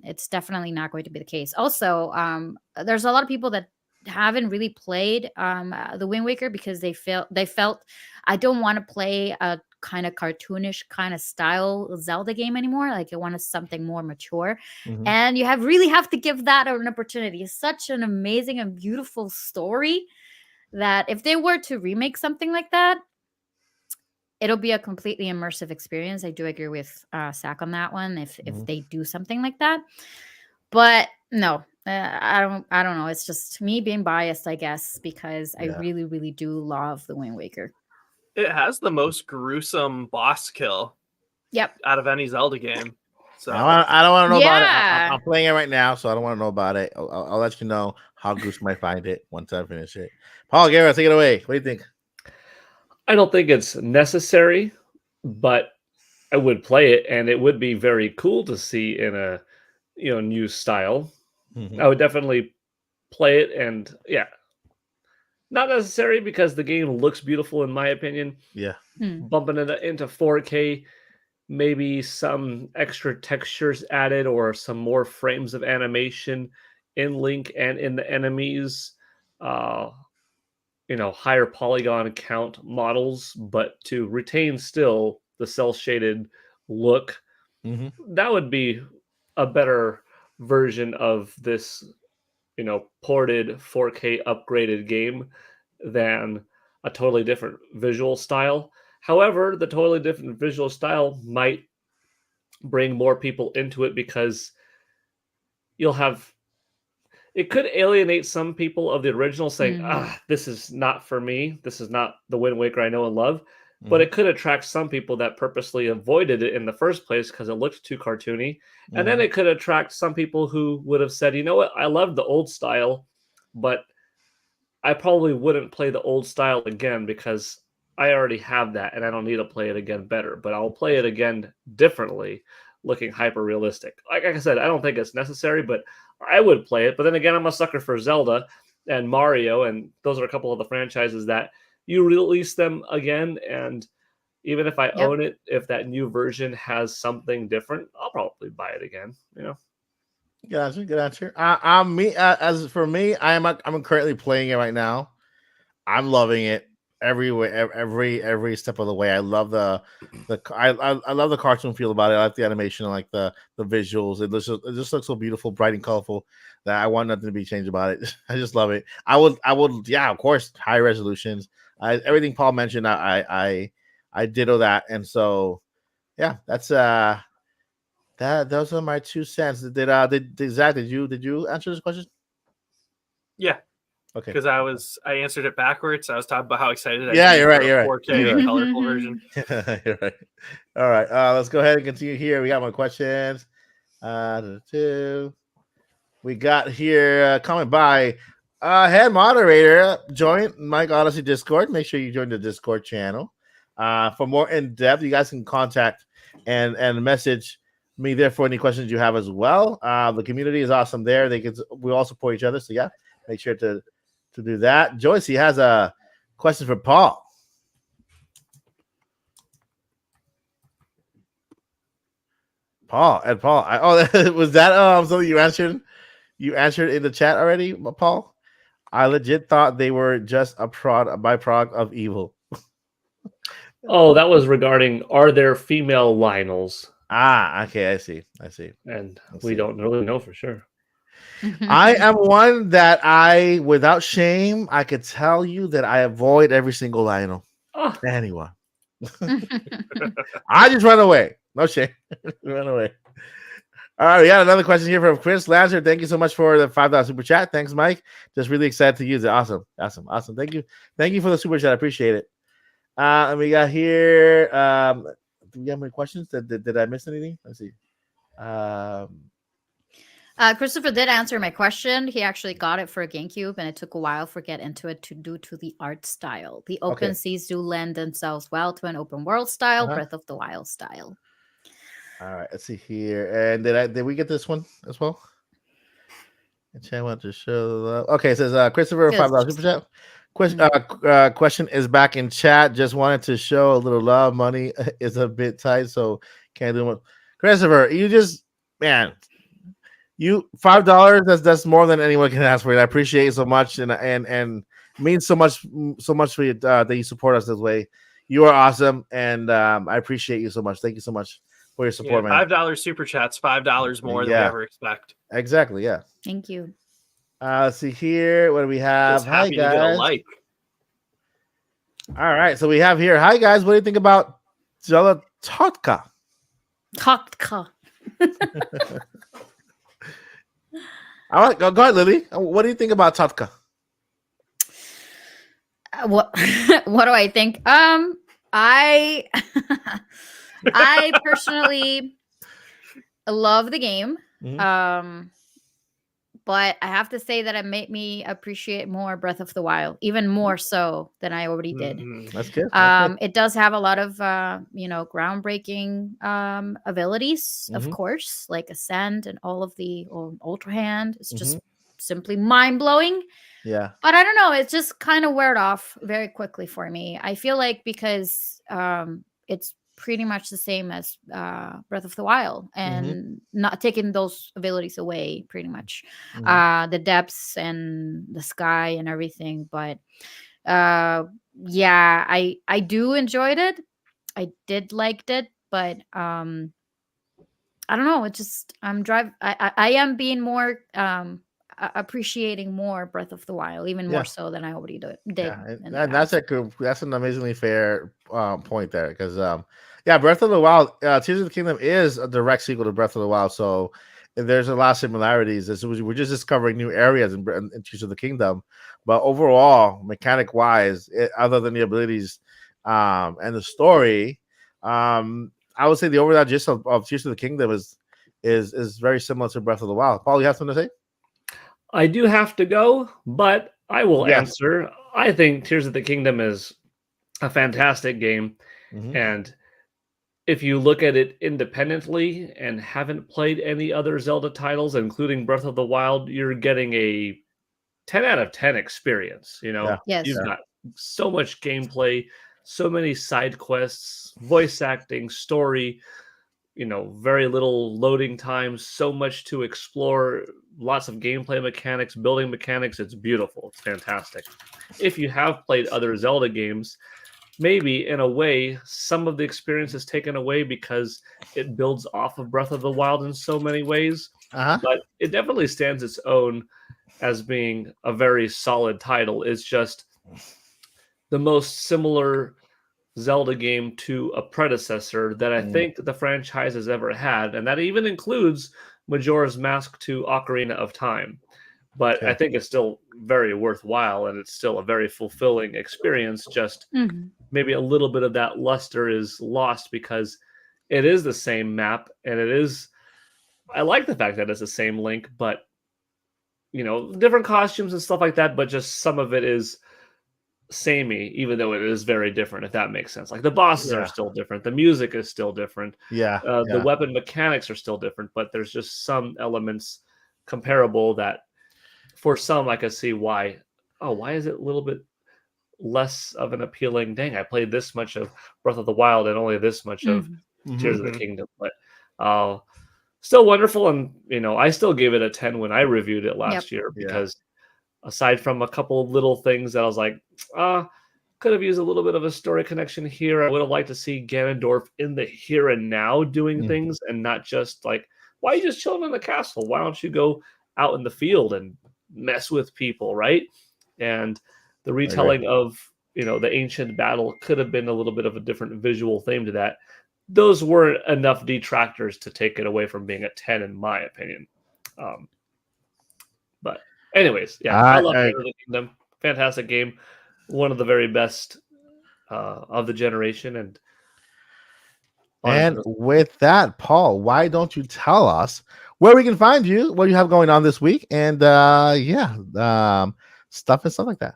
It's definitely not going to be the case. Also, there's a lot of people that haven't really played the Wind Waker because they felt I don't want to play a kind of cartoonish kind of style Zelda game anymore. Like, I wanted something more mature. And you really have to give that an opportunity. It's such an amazing and beautiful story that if they were to remake something like that, it'll be a completely immersive experience. I do agree with Zach on that one, if they do something like that. But no, I don't know. It's just me being biased, I guess, because I really, really do love the Wind Waker. It has the most gruesome boss kill. Out of any Zelda game. So I don't want to know about it. I'm playing it right now, so I don't want to know about it. I'll let you know how gruesome I find it once I finish it. Paul Guerra, take it away. What do you think? I don't think it's necessary, but I would play it, and it would be very cool to see in a new style. I would definitely play it, and not necessary because the game looks beautiful in my opinion. Bumping it into 4K, maybe some extra textures added or some more frames of animation in Link and in the enemies, higher polygon count models, but to retain still the cell shaded look. That would be a better version of this, ported 4K upgraded game than a totally different visual style. However, the totally different visual style might bring more people into it, because it could alienate some people of the original, saying, this is not for me. This is not the Wind Waker I know and love. But it could attract some people that purposely avoided it in the first place because it looked too cartoony. And then it could attract some people who would have said, you know what, I loved the old style, but I probably wouldn't play the old style again because I already have that and I don't need to play it again better. But I'll play it again differently, looking hyper realistic. Like I said, I don't think it's necessary, but I would play it. But then again, I'm a sucker for Zelda and Mario, and those are a couple of the franchises that you release them again, and even if I own it, if that new version has something different, I'll probably buy it again. Good answer. As for me, I'm currently playing it right now. I'm loving it every step of the way. I love I love the cartoon feel about it. I like the animation, I like the visuals. It just looks so beautiful, bright and colorful that I want nothing to be changed about it. I just love it. I would, of course, high resolutions. Everything Paul mentioned, I ditto that, and so yeah, that's those are my 2 cents. Did Zach, did you answer this question? Yeah. Okay. Because I answered it backwards. I was talking about how excited Yeah, I'd be you're right, for a you're right. 4K You're right. colorful version. You're right. All right. Let's go ahead and continue here. We got more questions. We got here comment by head moderator. Join Mike Odyssey Discord. Make sure you join the Discord channel. For more in depth, you guys can contact and message me there for any questions you have as well. The community is awesome there. We all support each other. So yeah, make sure to do that. Joyce, he has a question for Paul. Paul. Was that something you answered? You answered in the chat already, Paul? I legit thought they were just a byproduct of evil. Oh, that was regarding are there female Lionels? Okay, I see. And we don't really know for sure. I am one that without shame, I could tell you that I avoid every single Lionel. Anyone. I just run away. No shame. Run away. All right, we got another question here from Chris Lancer. Thank you so much for the $5 super chat. Thanks, Mike. Just really excited to use it. Awesome. Thank you for the super chat. I appreciate it. And we got here. Do we have any questions? Did I miss anything? Let's see. Christopher did answer my question. He actually got it for a GameCube, and it took a while for Get Into It due to the art style. The open seas do lend themselves well to an open world style, Breath of the Wild style. All right, let's see here. And did we get this one as well? I want to show. Okay, it says Christopher $5 super chat. Question is back in chat. Just wanted to show a little love. Money is a bit tight, so can't do much. Christopher, you $5. That's more than anyone can ask for. It. I appreciate it so much, and means so much for you that you support us this way. You are awesome, and I appreciate you so much. Thank you so much for your support, man. $5 super chats, $5 more than we ever expect. Exactly, yeah. Thank you. Let's see here. What do we have? Just happy to get a like. All right, so we have here. Hi guys, what do you think about Zelda Totka? Totka. All right, go ahead, Lily. What do you think about Totka? What do I think? I personally love the game. Mm-hmm. But I have to say that it made me appreciate more Breath of the Wild, even more so than I already did. That's good. It does have a lot of groundbreaking abilities, of course, like Ascend and all of the Ultra Hand. It's just simply mind-blowing. Yeah. But I don't know, it just kind of weared off very quickly for me. I feel like because it's pretty much the same as Breath of the Wild and not taking those abilities away pretty much. The depths and the sky and everything. But I do enjoyed it. I did liked it, but I don't know. It just I am being more appreciating more Breath of the Wild, even more so than I already did. Yeah, and that's an amazingly fair point there, because Breath of the Wild, Tears of the Kingdom is a direct sequel to Breath of the Wild, so there's a lot of similarities. We're just discovering new areas in Tears of the Kingdom, but overall, mechanic wise, other than the abilities and the story, I would say the overall gist of Tears of the Kingdom is very similar to Breath of the Wild. Paul, you have something to say? I do have to go, but I will answer. I think Tears of the Kingdom is a fantastic game. And if you look at it independently and haven't played any other Zelda titles, including Breath of the Wild, you're getting a 10 out of 10 experience. You've got so much gameplay, so many side quests, voice acting, story, very little loading time, so much to explore, lots of gameplay mechanics, building mechanics. It's beautiful. It's fantastic. If you have played other Zelda games, maybe in a way, some of the experience is taken away because it builds off of Breath of the Wild in so many ways. But it definitely stands its own as being a very solid title. It's just the most similar Zelda game to a predecessor that I think the franchise has ever had, and that even includes Majora's Mask to Ocarina of Time. But I think it's still very worthwhile, and it's still a very fulfilling experience. Just maybe a little bit of that luster is lost because it is the same map, and it is. I like the fact that it's the same Link, but different costumes and stuff like that. But just some of it is samey, even though it is very different. If that makes sense, like the bosses are still different, the music is still different. The weapon mechanics are still different, but there's just some elements comparable that. For some, I could see why. Oh, why is it a little bit less of an appealing? Dang, I played this much of Breath of the Wild and only this much of Tears of the Kingdom. But still wonderful, and I still gave it a 10 when I reviewed it last year because aside from a couple of little things that I was like, could have used a little bit of a story connection here. I would have liked to see Ganondorf in the here and now doing things and not just like, why are you just chilling in the castle? Why don't you go out in the field and mess with people, right? And the retelling of the ancient battle could have been a little bit of a different visual theme to that. Those weren't enough detractors to take it away from being a 10 in my opinion. But anyways, I love Tears of the Kingdom. Fantastic game, one of the very best of the generation. And with that, Paul, why don't you tell us where we can find you, what you have going on this week, and stuff and stuff like that.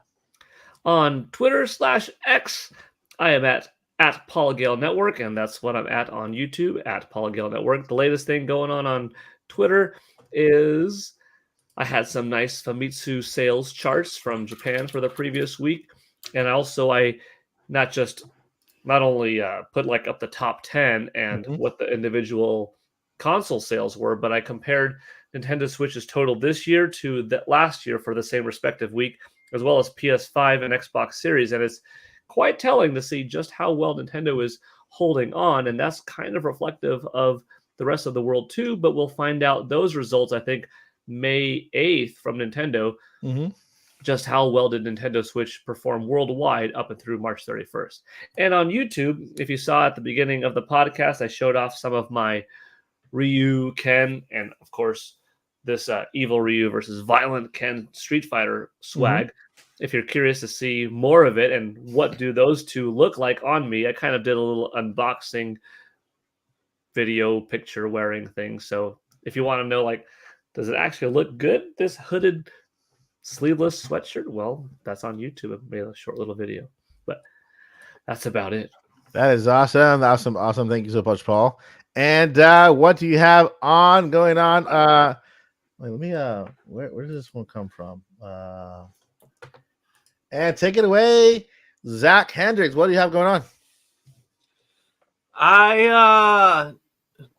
On Twitter/X, I am at Paul Gale Network, and that's what I'm at on YouTube, at Paul Gale Network. The latest thing going on Twitter is I had some nice Famitsu sales charts from Japan for the previous week, and also I not only put like up the top 10 and what the individual console sales were, but I compared Nintendo Switch's total this year to that last year for the same respective week, as well as PS5 and Xbox Series, and it's quite telling to see just how well Nintendo is holding on, and that's kind of reflective of the rest of the world too, but we'll find out those results, I think, May 8th from Nintendo, just how well did Nintendo Switch perform worldwide up and through March 31st. And on YouTube, if you saw at the beginning of the podcast, I showed off some of my Ryu, Ken, and of course this Evil Ryu versus Violent Ken Street Fighter swag. If you're curious to see more of it and what do those two look like on me, I kind of did a little unboxing video picture wearing thing. So if you want to know, like, does it actually look good, this hooded sleeveless sweatshirt? Well, that's on YouTube. I made a short little video, but that's about it. That is awesome. Awesome. Thank you so much, Paul. And what do you have going on? Wait, let me where does this one come from? And take it away, Zach Hendricks. What do you have going on? I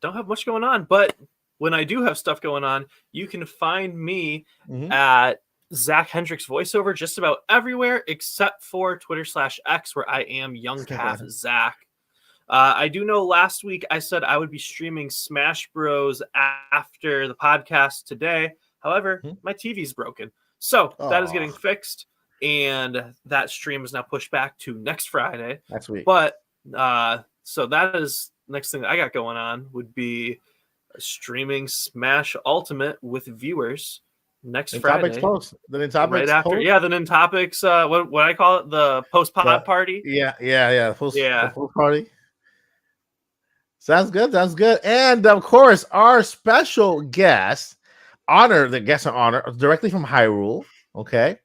don't have much going on, but when I do have stuff going on, you can find me at Zach Hendricks voiceover just about everywhere except for Twitter/X, where I am Young Calf Zach. I do know last week I said I would be streaming Smash Bros after the podcast today. However, my TV's broken. So that is getting fixed, and that stream is now pushed back to next Friday. Next week. But so that is next thing that I got going on would be streaming Smash Ultimate with viewers next Friday. Post. The Nintopics right after, post? the Nintopics. What I call it, the post pod party. The post party. Sounds good. And of course, our special guest, the guest of honor, directly from Hyrule. Okay,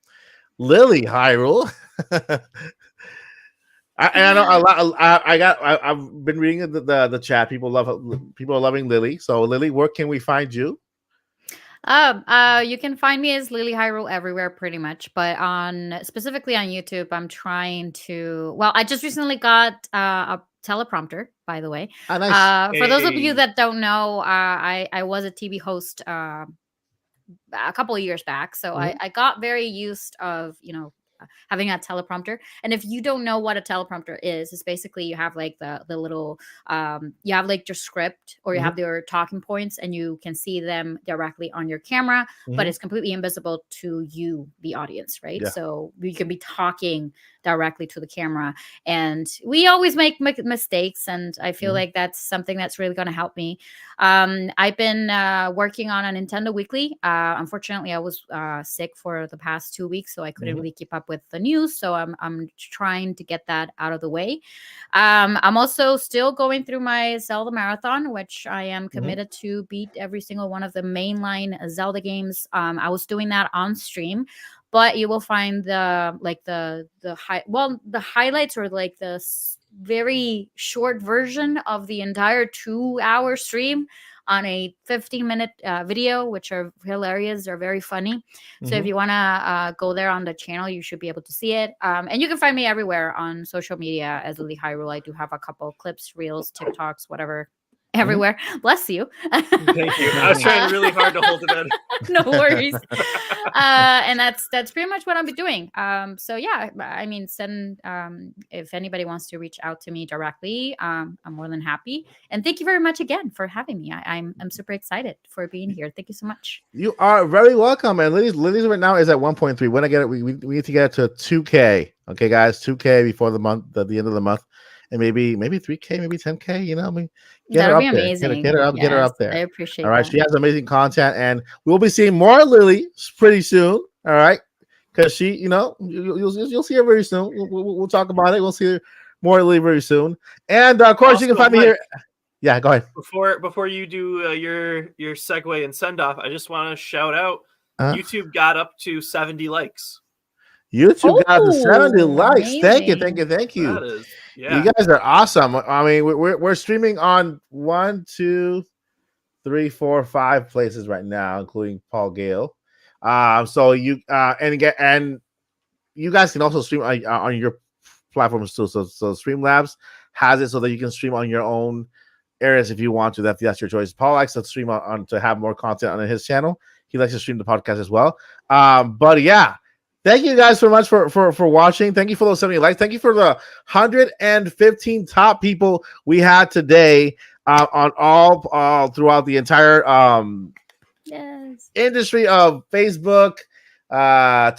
Lily Hyrule. I've been reading the chat. People are loving Lily. So Lily, where can we find you? You can find me as Lily Hyrule everywhere pretty much, but specifically on YouTube, I'm trying to, I just recently got a teleprompter, by the way. Nice. For those of you that don't know, I was a TV host a couple of years back, so I got very used of having a teleprompter. And if you don't know what a teleprompter is, it's basically you have like the little you have like your script, or you have your talking points, and you can see them directly on your camera, but it's completely invisible to you, the audience, right? So you can be talking directly to the camera. And we always make mistakes, and I feel like that's something that's really going to help me. I've been working on a Nintendo Weekly. Unfortunately, I was sick for the past 2 weeks, so I couldn't really keep up with the news. So I'm trying to get that out of the way. I'm also still going through my Zelda marathon, which I am committed to beat every single one of the mainline Zelda games. I was doing that on stream, but you will find the highlights, or like the very short version of the entire 2-hour stream on a 15-minute video, which are hilarious. They're very funny. So if you want to go there on the channel, you should be able to see it. And you can find me everywhere on social media as Lily Hyrule. I do have a couple clips, reels, TikToks, whatever, everywhere. Bless you. Thank you. I was trying really hard to hold it in. No worries. And that's pretty much what I'll be doing. So yeah, I mean, send if anybody wants to reach out to me directly, I'm more than happy. And thank you very much again for having me. I'm super excited for being here. Thank you so much. You are very welcome. And Lily's right now is at 1.3. When I get it, we need to get it to 2K. Okay, guys, 2K before the end of the month. And maybe 3K, maybe 10K, you know, I mean, that'll be amazing. Get her up there. I appreciate it. All right. She has amazing content, and we'll be seeing more Lily pretty soon. All right. Because she, you know, you'll see her very soon. We'll talk about it. We'll see more Lily very soon. And of course, you can find me here. Yeah, go ahead. Before you do your segue and send off, I just want to shout out YouTube got up to 70 likes. YouTube got to 70 likes. Amazing. Thank you. That is, yeah. You guys are awesome. I mean, we're streaming on 1, 2, 3, 4, 5 places right now, including Paul Gale. So you and you guys can also stream on your platforms too. So Streamlabs has it so that you can stream on your own areas if you want to. That's your choice. Paul likes to stream on to have more content on his channel. He likes to stream the podcast as well. But yeah. Thank you guys so much for watching. Thank you for those 70 likes. Thank you for the 115 top people we had today on all throughout the entire industry of Facebook,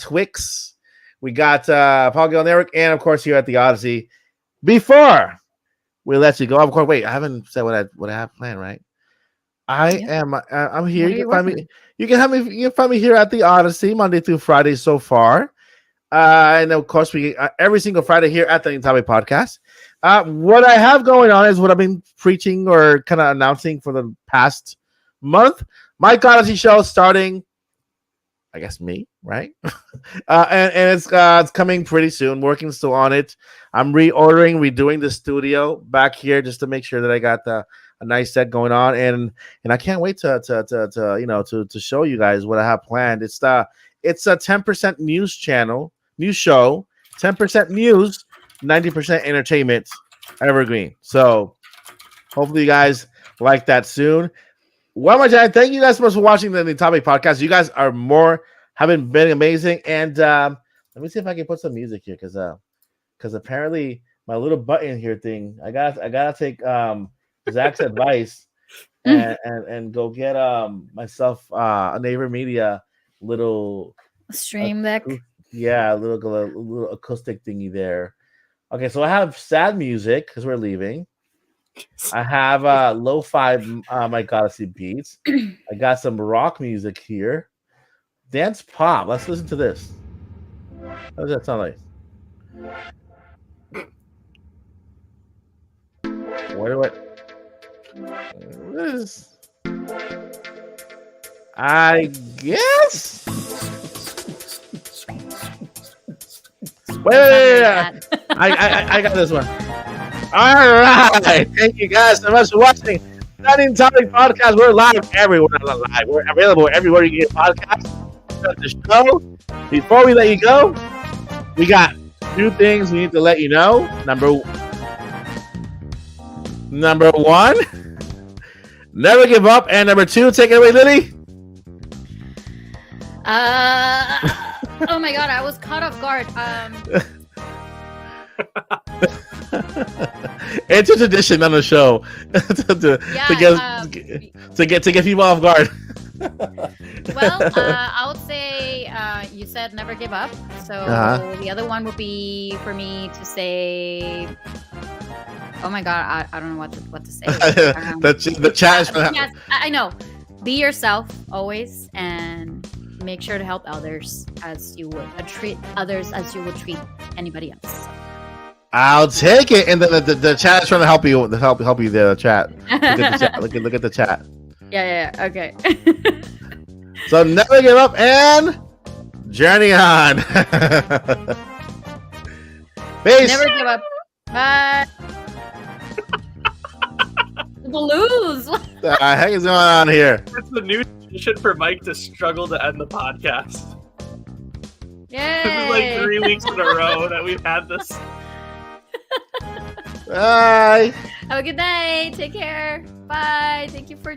Twix. We got Paul Gale and Eric, and of course here at the Odyssey. Before we let you go, of course, wait, I haven't said what I have planned, right? I'm here. You can find me here at the Odyssey Monday through Friday so far. And of course, we every single Friday here at the Intabe Podcast. What I have going on is what I've been preaching or kind of announcing for the past month. Mike Odyssey show starting, I guess, me, right? And it's coming pretty soon. Working still on it. I'm redoing the studio back here just to make sure that I got a nice set going on, and I can't wait to show you guys what I have planned. It's a 10% news show, 10% news, 90% entertainment, evergreen. So hopefully you guys like that soon. Well, my giant, thank you guys so much for watching the Intabe Podcast. You guys have been amazing, and let me see if I can put some music here because apparently my little button here thing, I gotta take Zach's advice and go get myself a Neighbor Media little stream deck. Yeah, a little acoustic thingy there. Okay, so I have sad music because we're leaving. I have lo-fi Mike Odyssey beats. I got some rock music here. Dance pop. Let's listen to this. How does that sound like? I guess. Wait. I got this one. All right. Thank you guys so much for watching the Intabe Podcast. We're live everywhere. Not live. We're available everywhere you get podcasts. The show. Before we let you go, we got 2 things we need to let you know. Number 1, never give up, and number 2, take it away, Lily. Oh my god, I was caught off guard. It's a tradition on the show to get people off guard. Well, I would say you said never give up. So the other one would be for me to say. Oh my God, I don't know what to say. The chat is yes, I know. Be yourself always, and make sure to help others as you would treat others as you would treat anybody else. I'll take it. And then the chat is trying to help you. Help you there, chat. Look at the chat. Look at the chat. Yeah. Okay. So never give up and journey on. Peace. Never give up. Bye. Blues. What the heck is going on here? It's the new tradition for Mike to struggle to end the podcast. Yay. This is like 3 weeks in a row that we've had this. Bye. Have a good night. Take care. Bye. Thank you for joining.